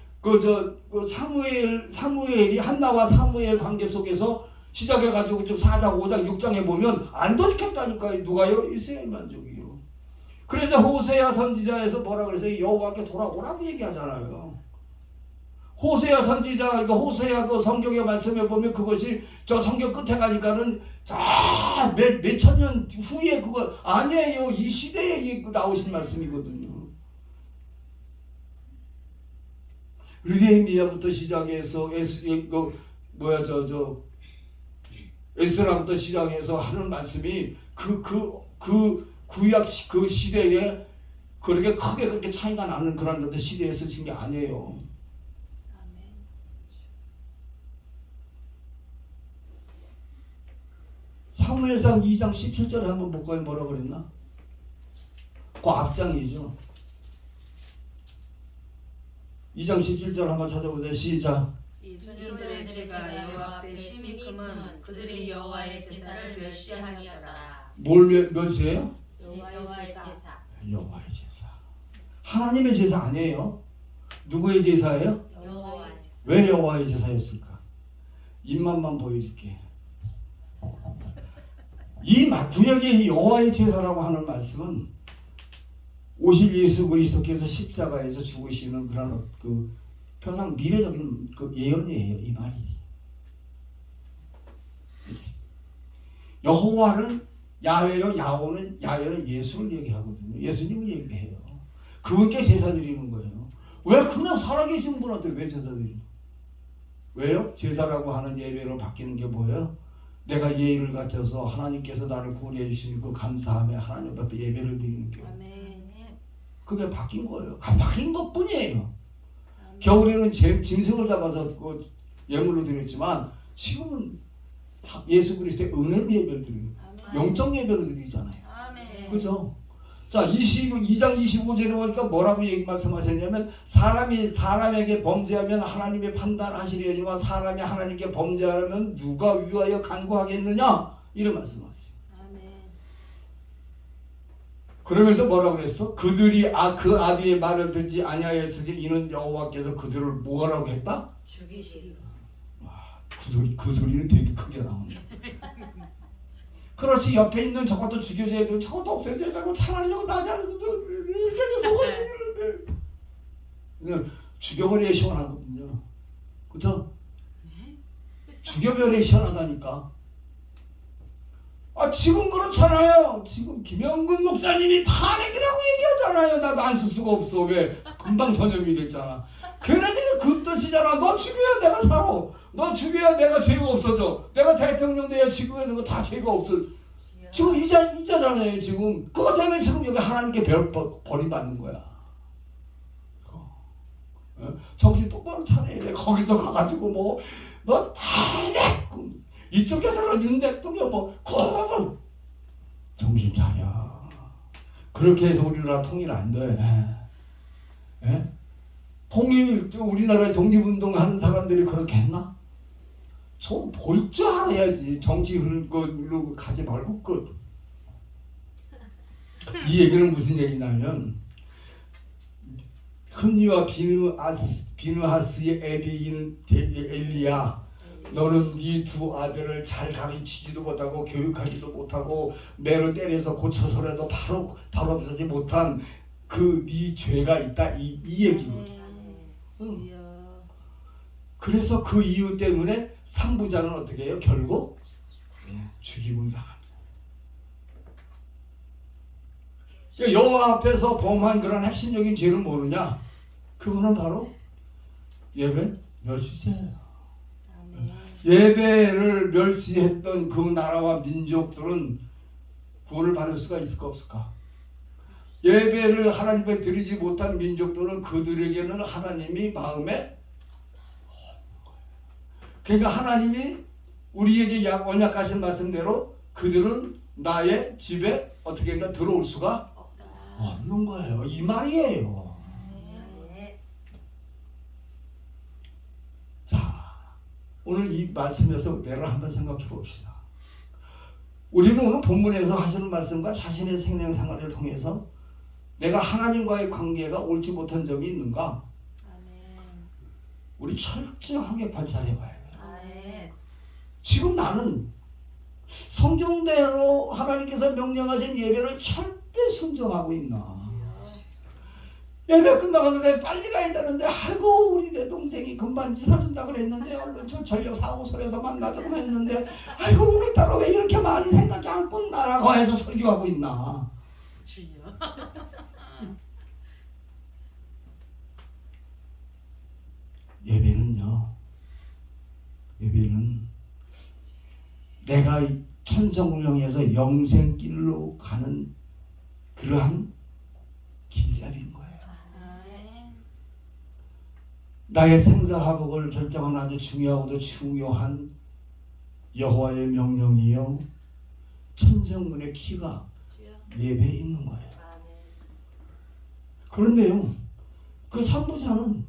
사무엘이 한나와 사무엘 관계 속에서 시작해가지고 4장, 5장, 6장에 보면 안 돌이켰다니까요. 누가요? 이스라엘 민족이요. 그래서 호세아 선지자에서 뭐라 그랬어요? 여호와께 돌아오라고 얘기하잖아요. 호세아 선지자, 이거 호세아 그 성경의 말씀에 보면 그것이 저 성경 끝에 가니까는 몇 천 년 후에 그거 아니에요. 이 시대에 나오신 말씀이거든요. 느헤미야부터 시작해서 에스라부터 시작해서 하는 말씀이 그 구약 그 시대에 그렇게 크게 그렇게 차이가 나는 그런 시대에 쓰신 게 아니에요. 아멘. 사무엘상 2장 17절에 한번 볼까요? 뭐라 그랬나? 그 앞장이죠. 2장 17절 한번 찾아보세요. 시작. 이스라엘 죄가 여호와 앞에 심히 금은 그들이 여호와의 제사를 멸시하니라. 뭘 멸시해요? 여호와의 제사. 여호와의 제사. 하나님의 제사 아니에요. 누구의 제사예요? 여호와의 제사. 왜 여호와의 제사였을까? 입맛만 보여줄게. 이 구약의 여호와의 제사라고 하는 말씀은 오실 예수 그리스도께서 십자가에서 죽으시는 그런 그 평상 미래적인 그 예언이에요. 이 말이. 여호와는 야훼요, 야훼는 예수를 얘기하거든요. 예수님을 얘기해요. 그분께 제사 드리는 거예요. 왜 그냥 살아계신 분한테 왜 제사 드리는? 왜요? 제사라고 하는 예배로 바뀌는 게 뭐예요? 내가 예의를 갖춰서 하나님께서 나를 구원해 주시니 그 감사함에 하나님 앞에 예배를 드리는 게 아멘. 그게 바뀐 거예요. 바뀐 것뿐이에요. 겨울에는 짐승을 잡아서 그 예물로 드렸지만 지금은 예수 그리스도의 은혜로 예배를 드리는 영적 예배를 드리잖아요. 아멘. 그죠? 자, 2장 25절에 보니까 뭐라고 말씀하셨냐면 사람에게 범죄하면 하나님의 판단하시려니와 사람이 하나님께 범죄하면 누가 위하여 간구하겠느냐 이런 말씀하세요. 아멘. 그러면서 뭐라고 그랬어? 그들이 그 아비의 말을 듣지 아니하였으니 이는 여호와께서 그들을 뭐라고 했다? 죽이시리라. 그 소리는 되게 크게 나오네. 그렇지, 옆에 있는 저것도 죽여줘야 되고 저것도 없애줘야 되고 차라리 저거 나지 않았으면 되게 속을 죽이는데 죽여버려야 시원하거든요. 그쵸? 죽여버려야 시원하다니까. 지금 그렇잖아요. 지금 김영근 목사님이 탄핵이라고 얘기하잖아요. 나도 안 쓸 수가 없어. 왜? 금방 전염이 됐잖아. 걔네들이 그 뜻이잖아. 너 죽여야 내가 살아. 너 죽여야 내가 죄가 없어져. 내가 대통령 돼야 지구에 있는 거 다 죄가 없어. 지금 이자잖아요. 지금 그것 때문에 지금 여기 하나님께 버림받는 거야. 정신 똑바로 차려야 돼. 거기서 가가지고 너 탄핵 이쪽에서는 윤 대통령 그거 정신 차려. 그렇게 해서 우리나라 통일 안 돼. 예? 우리나라에 독립운동 하는 사람들이 그렇게 했나? 좀 볼 줄 알아야지. 정치 흐르고 가지 말고 이 얘기는 무슨 얘기냐면 흔니와 비느하스의 애비인 엘리야, 너는 네 두 아들을 잘 가르치지도 못하고 교육하지도 못하고 매로 때려서 고쳐서라도 바로 없어지지 못한 그 네 죄가 있다 이 얘기거든. 그래서 그 이유 때문에 3부자는 어떻게 해요? 결국 죽임을 당합니다. 여호와 앞에서 범한 그런 핵심적인 죄를 모르냐? 그거는 바로 예배 멸시죄예요. 아멘. 예배를 멸시했던 그 나라와 민족들은 구원을 받을 수가 있을까 없을까? 예배를 하나님께 드리지 못한 민족들은 그들에게는 하나님이 마음에 그러니까 하나님이 우리에게 언약하신 말씀대로 그들은 나의 집에 어떻게 했나 들어올 수가 없는 거예요. 이 말이에요. 네. 자, 오늘 이 말씀에서 내를 한번 생각해 봅시다. 우리는 오늘 본문에서 하시는 말씀과 자신의 생명 생활을 통해서 내가 하나님과의 관계가 옳지 못한 점이 있는가? 아멘. 우리 철저하게 관찰해 봐야 돼요. 아멘. 지금 나는 성경대로 하나님께서 명령하신 예배를 절대 순종하고 있나? 예배 끝나가서 내가 빨리 가야 되는데 아이고 우리 내 동생이 금방 지사 준다 그랬는데 얼른 저 전력 사무소에서 만나자고 했는데 아이고 오늘따라 왜 이렇게 많이 생각이 안 끝나라고 해서 설교하고 있나? 예배는 내가 천성을 향해서 영생길로 가는 그러한 길잡이인 거예요. 아멘. 나의 생사화복을 결정하는 아주 중요하고도 중요한 여호와의 명령이요 천성문의 키가 예배에 있는 거예요. 아멘. 그런데요 그 선부자는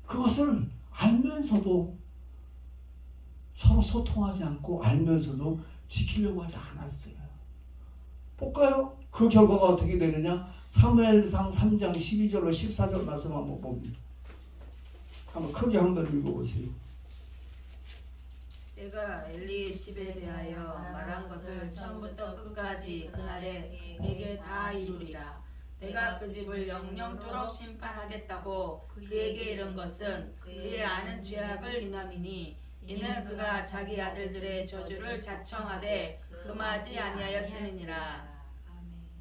그것을 알면서도 서로 소통하지 않고 알면서도 지키려고 하지 않았어요. 볼까요? 그 결과가 어떻게 되느냐? 사무엘상 3장 12절로 14절 말씀 한번 봅니다. 한번 크게 한번 읽어보세요. 내가 엘리의 집에 대하여 말한 것을 처음부터 끝까지 그날에 내게 다 이루리라. 내가 그 집을 영영토록 심판하겠다고 그에게 이른 것은 그의 아는 죄악을 인함이니 이는 그가 자기 아들들의 저주를 자청하되 금하지 아니하였음이니라.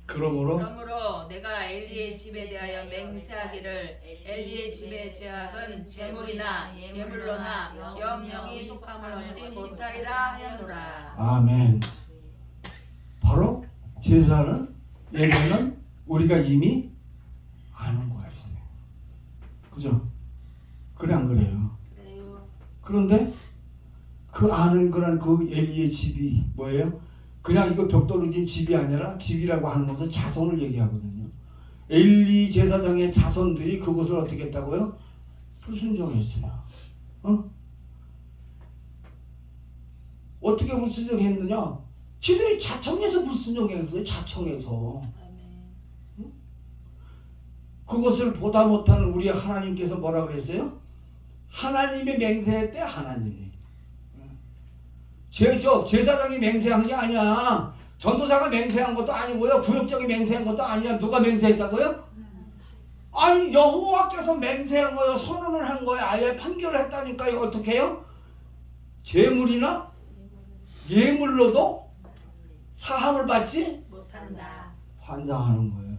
그러므로 내가 엘리의 집에 대하여 맹세하기를 엘리의 집의 죄악은 제물이나 예물로나 영영이 속함을 얻지 못하리라 하였노라. 아멘. 바로 제사는 예배는 우리가 이미 아는 거였어요. 그죠? 그래 안 그래요? 그래요. 그런데 그 아는 그런 그 엘리의 집이 뭐예요? 그냥 이거 벽돌로 집이 아니라 집이라고 하는 것은 자손을 얘기하거든요. 엘리 제사장의 자손들이 그것을 어떻게 했다고요? 불순종했어요. 어떻게 불순종했느냐? 지들이 자청해서 불순종했어요. 자청해서. 그것을 보다 못하는 우리 하나님께서 뭐라 그랬어요? 하나님이 맹세했대. 하나님이. 제사장이 맹세한 게 아니야. 전도사가 맹세한 것도 아니고요. 구역장이 맹세한 것도 아니야. 누가 맹세했다고요? 아니 여호와께서 맹세한 거예요. 선언을 한 거예요. 아예 판결을 했다니까요. 어떻게 해요? 제물이나 예물로도 사함을 받지 못한다. 환장하는 거예요.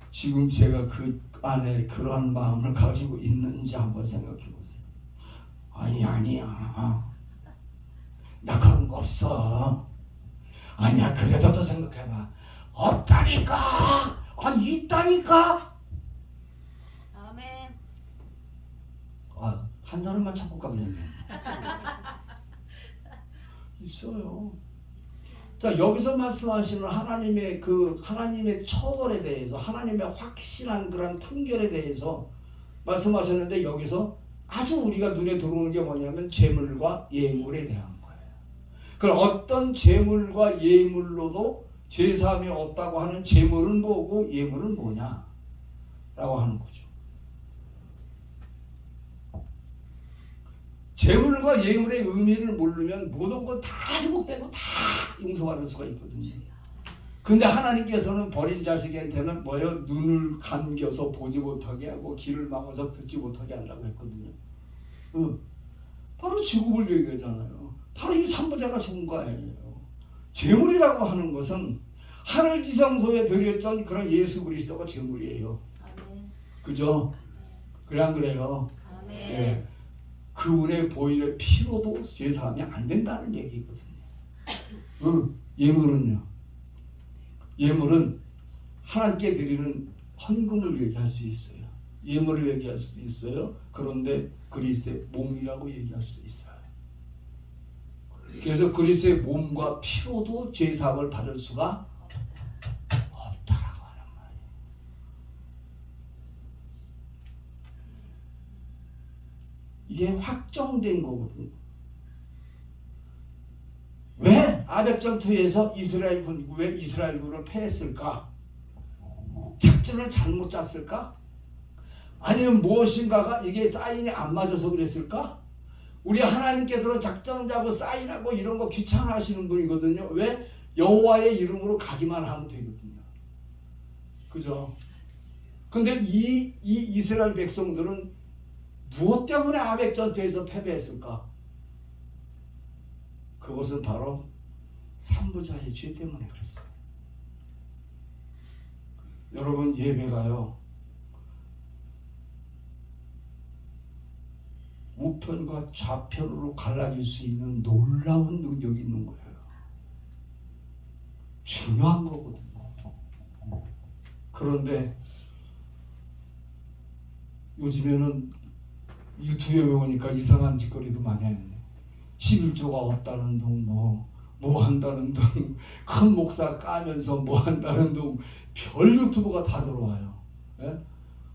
지금 제가 그 안에 그러한 마음을 가지고 있는지 한번 생각해 보세요. 아니야. 나 그런 거 없어. 아니야. 그래도 또 생각해봐. 없다니까. 아니 있다니까. 아멘. 한 사람만 찾고 가겠네. 있어요. 자, 여기서 말씀하시는 하나님의 처벌에 대해서, 하나님의 확실한 그런 판결에 대해서 말씀하셨는데, 여기서 아주 우리가 눈에 들어오는 게 뭐냐면 제물과 예물에 대한 거예요. 그럼 어떤 제물과 예물로도 죄사함이 없다고 하는 제물은 뭐고 예물은 뭐냐? 라고 하는 거죠. 제물과 예물의 의미를 모르면 모든 것 다 회복되고 다 용서받을 수가 있거든요. 근데 하나님께서는 버린 자식한테는 뭐예요? 눈을 감겨서 보지 못하게 하고 귀를 막아서 듣지 못하게 하려고 했거든요. 바로 지급을 얘기하잖아요. 바로 이 산부자가 죽은 거예요. 제물이라고 하는 것은 하늘 지성소에 드렸던 그런 예수 그리스도가 제물이에요. 아멘. 그죠? 그래 안 그래요? 아멘. 예. 그분의 보혈의 피로도 제사함이 안 된다는 얘기거든요. 예물은요. 예물은 하나님께 드리는 헌금을 얘기할 수 있어요. 예물을 얘기할 수도 있어요. 그런데 그리스도의 몸이라고 얘기할 수도 있어요. 그래서 그리스도의 몸과 피로도 제사함을 받을 수가 없다라고 하는 말이에요. 이게 확정된 거거든요. 왜 아벡전투에서 왜 이스라엘군을 패했을까? 작전을 잘못 짰을까? 아니면 무엇인가가 이게 사인이 안 맞아서 그랬을까? 우리 하나님께서는 작전 짜고 사인하고 이런 거 귀찮아하시는 분이거든요. 왜? 여호와의 이름으로 가기만 하면 되거든요. 그죠? 근데 이 이스라엘 백성들은 무엇 때문에 아벡전투에서 패배했을까? 그것은 바로 삼부자의 죄 때문에 그랬어요. 여러분, 예배가요, 우편과 좌편으로 갈라질 수 있는 놀라운 능력이 있는 거예요. 중요한 거거든요. 그런데 요즘에는 유튜브에 보니까 이상한 짓거리도 많이 했네. 11조가 없다는 둥, 뭐 한다는 둥, 큰 목사 까면서 뭐 한다는 둥, 별 유튜브가 다 들어와요. 예?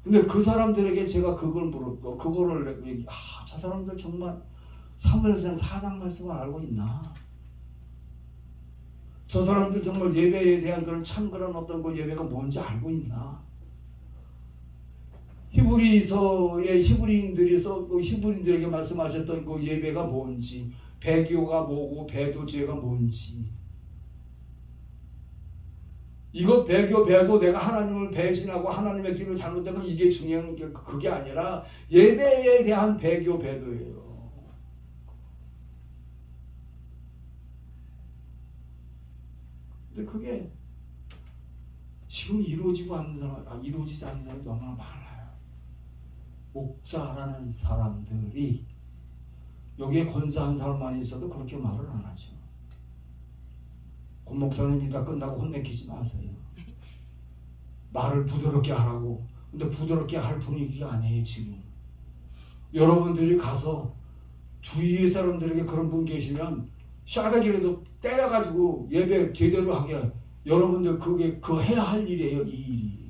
근데 그 사람들에게 제가 그걸 물었고, 그거를 저 사람들 정말 사무엘상 4장 말씀을 알고 있나? 저 사람들 정말 예배에 대한 그런 참 그런 어떤 그 예배가 뭔지 알고 있나? 히브리서의 히브리인들에게 말씀하셨던 그 예배가 뭔지, 배교가 뭐고 배도죄가 뭔지, 이거 배도 내가 하나님을 배신하고 하나님의 길을 잘못되고 이게 중요한 게 그게 아니라 예배에 대한 배도예요. 근데 그게 지금 이루어지지 않는 사람이 너무나 많아요. 목사라는 사람들이 여기에 권사한 사람만 있어도 그렇게 말을 안 하죠. 고 목사님이 다 끝나고 혼내키지 마세요. 말을 부드럽게 하라고. 근데 부드럽게 할 분위기가 아니에요 지금. 여러분들이 가서 주위의 사람들에게 그런 분 계시면 샤다기라도 때려가지고 예배 제대로 하게 여러분들 그거 해야 할 일이에요. 이 일이.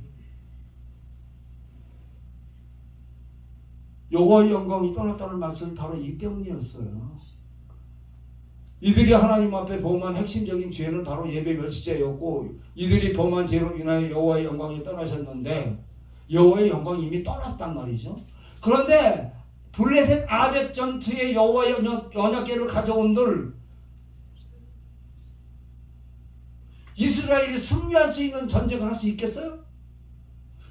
여호와의 영광이 떠났다는 말씀이 바로 이 때문이었어요. 이들이 하나님 앞에 범한 핵심적인 죄는 바로 예배 멸시죄였고, 이들이 범한 죄로 인하여 여호와의 영광이 떠나셨는데 여호와의 영광이 이미 떠났단 말이죠. 그런데 블레셋 아벡 전투에 여호와의 언약궤를 가져온들 이스라엘이 승리할 수 있는 전쟁을 할 수 있겠어요?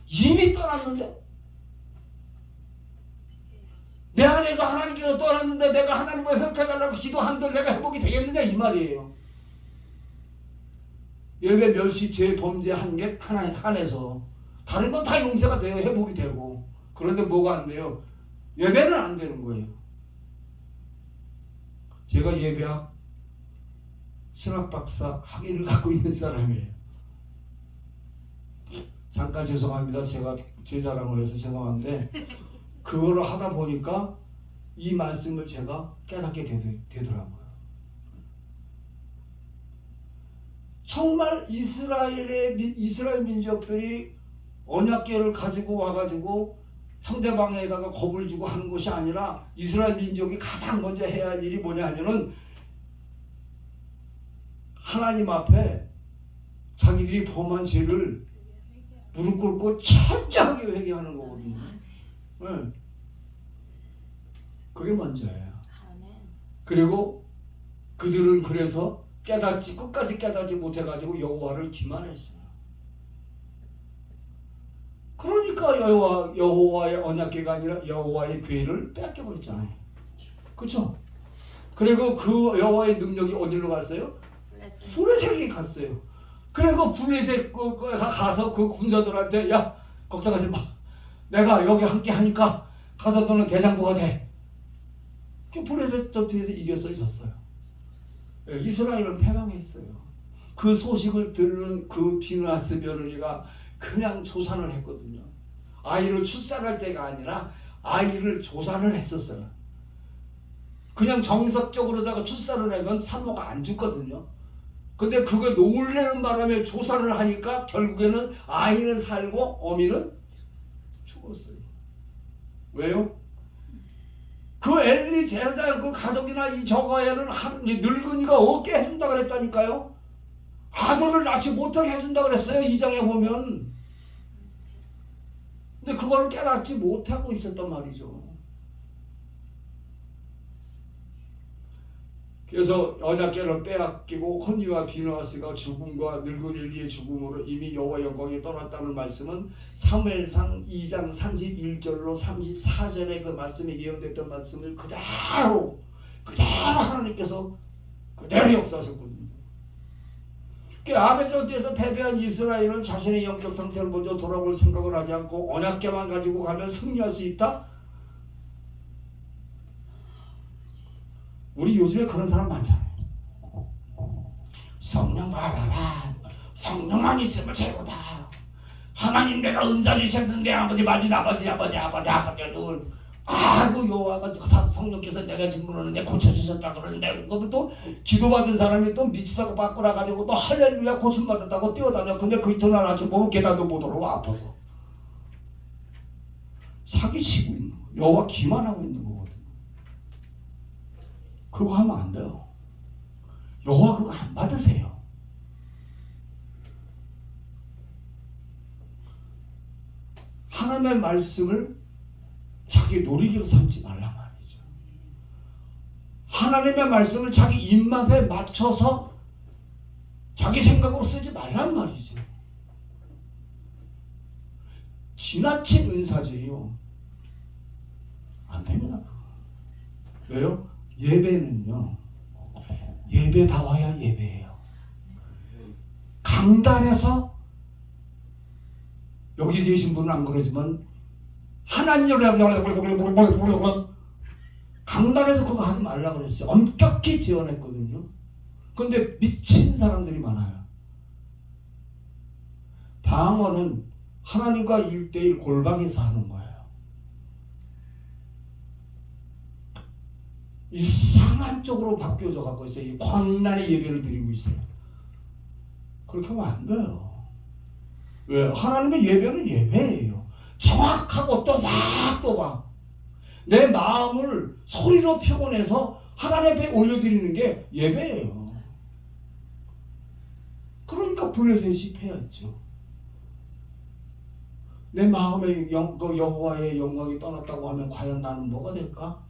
이미 떠났는데, 내 안에서 하나님께서 떠났는데 내가 하나님을 회복해달라고 기도한들 내가 회복이 되겠느냐 이 말이에요. 예배 멸시 죄 범죄 한해서 다른 건 다 용서가 돼요. 회복이 되고. 그런데 뭐가 안 돼요? 예배는 안 되는 거예요. 제가 예배학 신학박사 학위를 갖고 있는 사람이에요. 잠깐 죄송합니다. 제가 제 자랑을 해서 죄송한데 그거를 하다 보니까 이 말씀을 제가 깨닫게 되더라고요. 정말 이스라엘 민족들이 언약궤를 가지고 와가지고 상대방에다가 겁을 주고 하는 것이 아니라 이스라엘 민족이 가장 먼저 해야 할 일이 뭐냐 하면은 하나님 앞에 자기들이 범한 죄를 무릎 꿇고 철저하게 회개하는 거거든요. 네. 그게 먼저예요. 그리고 그들은 그래서 끝까지 깨닫지 못해가지고 여호와를 기만했어요. 그러니까 여호와의 언약궤가 아니라 여호와의 궤를 뺏겨버렸잖아요. 그렇죠? 그리고 그 여호와의 능력이 어디로 갔어요? 블레셋에 갔어요. 그리고 블레셋 가서 그 군사들한테 야 걱정하지 마. 내가 여기 함께 하니까 가서 너는 대장부가 돼. 블레셋 전투에서 이겼어요, 졌어요? 예, 이스라엘은 패망했어요. 그 소식을 들은 그 비느하스 며느리가 그냥 조산을 했거든요. 아이를 출산할 때가 아니라 아이를 조산을 했었어요. 그냥 정석적으로다가 출산을 하면 산모가 안 죽거든요. 근데 그거 놀라는 바람에 조산을 하니까 결국에는 아이는 살고 어미는 죽었어요. 왜요? 그 엘리 제사장 그 가족이나 이 저거에는 늙은이가 없게 해준다 그랬다니까요. 아들을 낳지 못하게 해준다 그랬어요. 2장에 보면. 근데 그걸 깨닫지 못하고 있었단 말이죠. 그래서 언약궤를 빼앗기고 혼니와 비느하스가 죽음과 늙은 엘리의 죽음으로 이미 여호와 영광이 떠났다는 말씀은 사무엘상 2장 31절로 34절의 그 말씀에 예언됐던 말씀을 그대로 하나님께서 그대로 역사하셨거든요. 아벤 전투에서 패배한 이스라엘은 자신의 영적 상태를 먼저 돌아볼 생각을 하지 않고 언약궤만 가지고 가면 승리할 수 있다? 우리 요즘에 그런 사람 많잖아요. 성령 받아라. 성령만 있으면 최고다. 하나님 내가 은사 주셨는데 아버지 아이고 여호와가 성령께서 내가 증거하는데 고쳐주셨다 그러는데 그러면 또 기도받은 사람이 또 미치다가 바꾸라 가지고 또 할렐루야 고침받았다고 뛰어다녀. 근데 그 이튿날 아침 보면 계단도 못 올라와 아파서 사기치고 있는 거. 여호와 기만하고 있는 거거든. 그거 하면 안 돼요. 여호와 그거 안 받으세요. 하나님의 말씀을 자기 놀이기로 삼지 말란 말이죠. 하나님의 말씀을 자기 입맛에 맞춰서 자기 생각으로 쓰지 말란 말이죠. 지나친 은사제요. 안 됩니다. 왜요? 예배는요. 예배다워야 예배예요. 강단에서 여기 계신 분은 안 그러지만 하나님 강단에서 그거 하지 말라 그랬어요. 엄격히 제언했거든요. 근데 미친 사람들이 많아요. 방언은 하나님과 1대1 골방에서 하는 거예요. 이상한 쪽으로 바뀌어져 가고 있어요. 이 광란의 예배를 드리고 있어요. 그렇게 하면 안 돼요. 왜? 하나님의 예배는 예배예요. 정확하고 또박 내 마음을 소리로 표현해서 하나님 앞에 올려드리는 게 예배예요. 그러니까 블레셋이 패했죠. 내 마음에 여호와의 영광이 떠났다고 하면 과연 나는 뭐가 될까?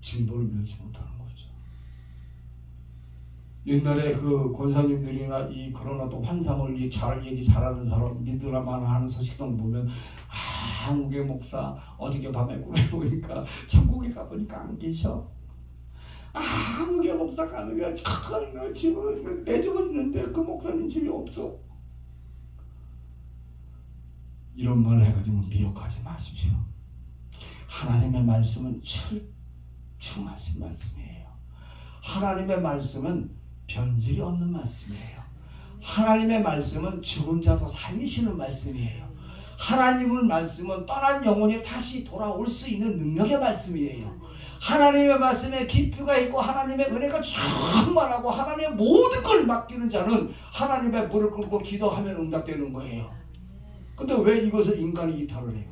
진보를 멸치 못하는 거죠. 옛날에 그 권사님들이나 그러나 또 환상을 얘기 잘하는 사람 믿으라만 하는 소식동 보면 한국의 목사 어저께 밤에 꿈에 보니까 천국에 가보니까 안 계셔. 한국의 목사 가니까 큰 집을 내주었는데 그 목사님 집이 없어. 이런 말을 해가지고 미혹하지 마십시오. 하나님의 말씀은 출중하신 말씀이에요. 하나님의 말씀은 변질이 없는 말씀이에요. 하나님의 말씀은 죽은 자도 살리시는 말씀이에요. 하나님의 말씀은 떠난 영혼이 다시 돌아올 수 있는 능력의 말씀이에요. 하나님의 말씀에 깊이가 있고 하나님의 은혜가 충만하고 하나님의 모든 걸 맡기는 자는 하나님의 무릎 꿇고 기도하면 응답되는 거예요. 근데 왜 이것을 인간이 이탈을 해요?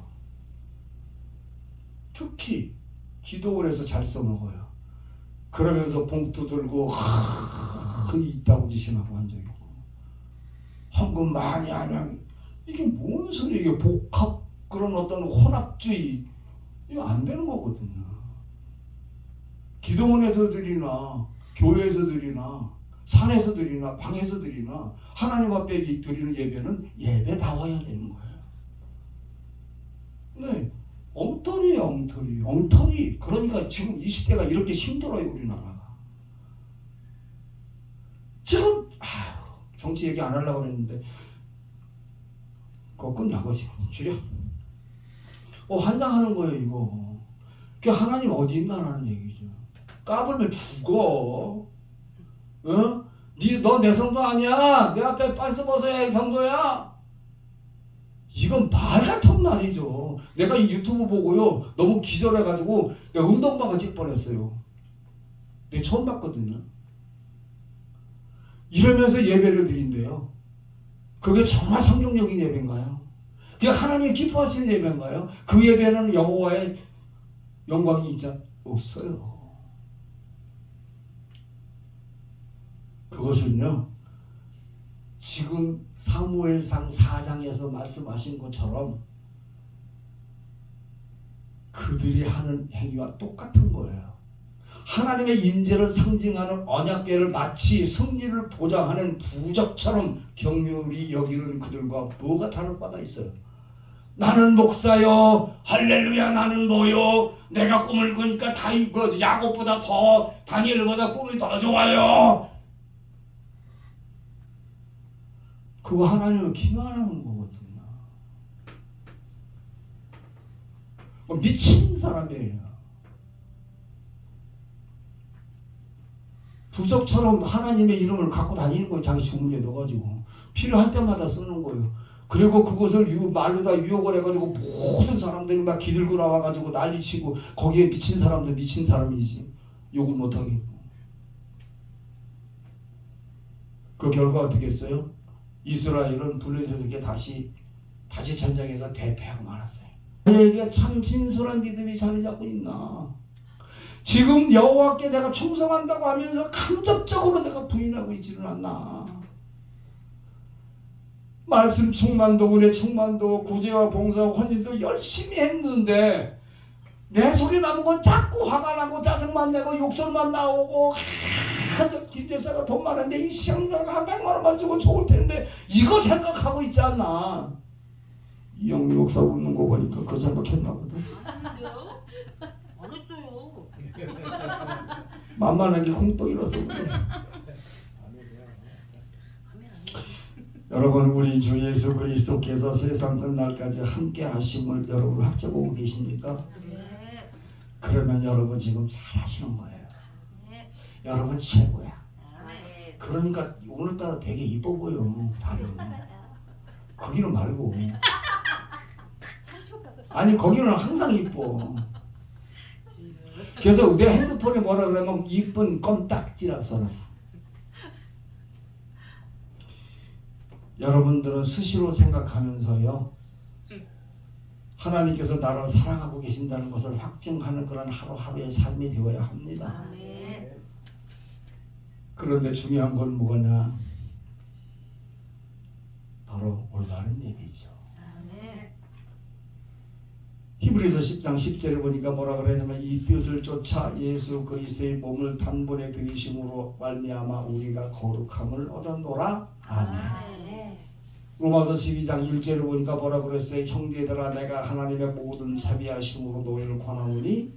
특히 기도원에서 잘 써먹어요. 그러면서 봉투 들고 이따구 짓이나고 한 적이 있고 헌금 많이 하면 이게 뭔 소리예요? 복합 그런 어떤 혼합주의 이거 안 되는 거거든요. 기도원에서 드리나 교회에서 드리나 산에서 드리나 방에서 드리나 하나님 앞에 드리는 예배는 예배다워야 되는 거예요. 네, 엉터리. 그러니까 지금 이 시대가 이렇게 힘들어요. 우리나라가. 지금 정치 얘기 안 하려고 그랬는데 그거 끝나고 지금 줄여. 환장하는 거예요 이거. 그 하나님 어디 있나라는 얘기죠. 까불면 죽어. 어? 너 내 성도 아니야. 내 앞에 빤스 벗어야 이 성도야. 이건 말 같은 말이죠. 내가 이 유튜브 보고요 너무 기절해가지고 내가 운동방을 찍 뻔했어요. 내가 처음 봤거든요. 이러면서 예배를 드린대요. 그게 정말 성경적인 예배인가요? 그게 하나님이 기뻐하시는 예배인가요? 그 예배는 여호와의 영광이 있지 없어요. 그것은요 지금 사무엘상 4장에서 말씀하신 것처럼 그들이 하는 행위와 똑같은 거예요. 하나님의 임재를 상징하는 언약궤를 마치 승리를 보장하는 부적처럼 경멸히 여기는 그들과 뭐가 다를 바가 있어요. 나는 목사요, 할렐루야, 나는 뭐요, 내가 꿈을 꾸니까 다 이거 야곱보다 더 다니엘보다 꿈이 더 좋아요. 그거 하나님을 기만하는 거거든요. 미친 사람이에요. 부적처럼 하나님의 이름을 갖고 다니는 거예요. 자기 주머니에 넣어가지고 필요할 때마다 쓰는 거예요. 그리고 그것을 말로다 유혹을 해가지고 모든 사람들이 막 기들고 나와가지고 난리치고 거기에 미친 사람들 미친 사람이지 욕을 못하게. 그 결과 어떻게 했어요? 이스라엘은 블레셋에게 다시 전쟁에서 대패하고 말았어요. 너에게 참 진솔한 믿음이 자리 잡고 있나? 지금 여호와께 내가 충성한다고 하면서 간접적으로 내가 부인하고 있지는 않나? 말씀 충만도 은혜 충만도 구제와 봉사와 헌신도 열심히 했는데 내 속에 남은 건 자꾸 화가 나고 짜증만 내고 욕설만 나오고 저 김대사가 돈 많은데 이 시장사가 한 100만 원만 주고 좋을 텐데 이거 생각하고 있지 않나? 이영미 목사 웃는 거 보니까 그 생각했나 보다. 아닌데요? 안 했어요. 만만하게 콩떡이라서 그래. 여러분 우리 주 예수 그리스도께서 세상 끝날까지 함께 하심을 여러분 확정하고 계십니까? 네. 그러면 여러분 지금 잘 하시는 거예요. 네. 여러분 최고야. 네. 그러니까 오늘따라 되게 이뻐 보여 다들. 거기는 말고. 아니 거기는 항상 이뻐. 그래서 내 핸드폰에 뭐라 그러면 이쁜 껌딱지라고 써놨어. 여러분들은 스스로 생각하면서요 하나님께서 나를 사랑하고 계신다는 것을 확증하는 그런 하루하루의 삶이 되어야 합니다. 아멘. 그런데 중요한 건 뭐냐? 바로 올바른 예배죠. 아멘. 히브리서 10장 10절에 보니까 뭐라 그러냐면 이 뜻을 쫓아 예수 그리스도의 몸을 단번에 들이심으로 말미암아 우리가 거룩함을 얻었노라. 아멘. 로마서 12장 1절을 보니까 뭐라 그랬어요? 형제들아 내가 하나님의 모든 자비하심으로 너희를 권하노니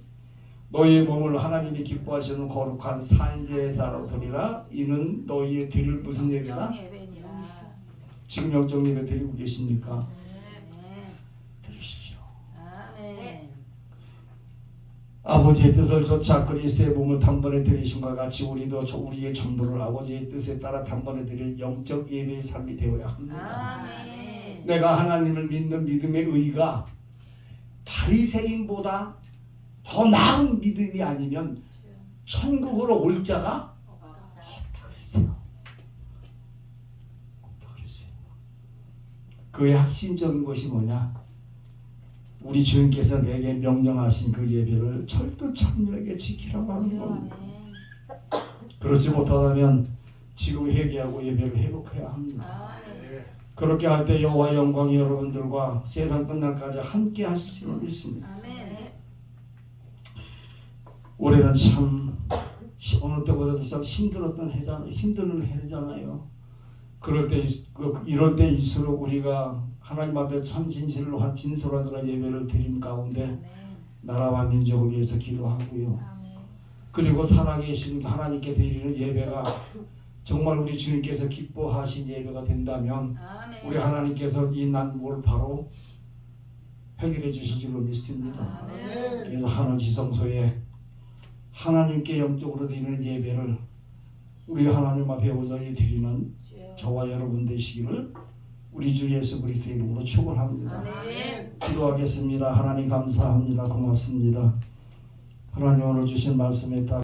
너희의 몸을 하나님이 기뻐하시는 거룩한 산제사로 드리라. 이는 너희의 드릴 무슨 예배다? 지금 영적 예배 드리고 계십니까? 네. 드리십시오. 아멘. 아버지의 뜻을 쫓아 그리스도의 몸을 단번에 드리심과 같이 우리도 우리의 전부를 아버지의 뜻에 따라 단번에 드릴 영적 예배의 삶이 되어야 합니다. 아멘. 내가 하나님을 믿는 믿음의 의가 바리새인보다 더 나은 믿음이 아니면 천국으로 올 자가 없다고 했어요. 그의 핵심적인 것이 뭐냐? 우리 주님께서 내게 명령하신 그 예배를 철두철미하게 지키라고 하는 겁니다. 그렇지 못하다면 지금 회개하고 예배를 회복해야 합니다. 그렇게 할 때 여호와의 영광이 여러분들과 세상 끝날까지 함께 하실 줄 믿습니다. 올해는 참 어느 때보다도 참 힘들었던 해잖아요. 힘든 해잖아요. 이럴 때일수록 우리가 하나님 앞에 참 진솔한 그런 예배를 드린 가운데 나라와 민족을 위해서 기도하고요. 그리고 살아계신 하나님께 드리는 예배가 정말 우리 주님께서 기뻐하신 예배가 된다면 아멘. 우리 하나님께서 이 난국을 바로 해결해 주실 줄로 믿습니다. 아멘. 그래서 하늘 지성소에 하나님께 영적으로 드리는 예배를 우리 하나님 앞에 온전히 드리는 저와 여러분 되시기를 우리 주 예수 그리스도의 이름으로 축원합니다. 아멘. 기도하겠습니다. 하나님 감사합니다. 고맙습니다. 하나님 오늘 주신 말씀에 따라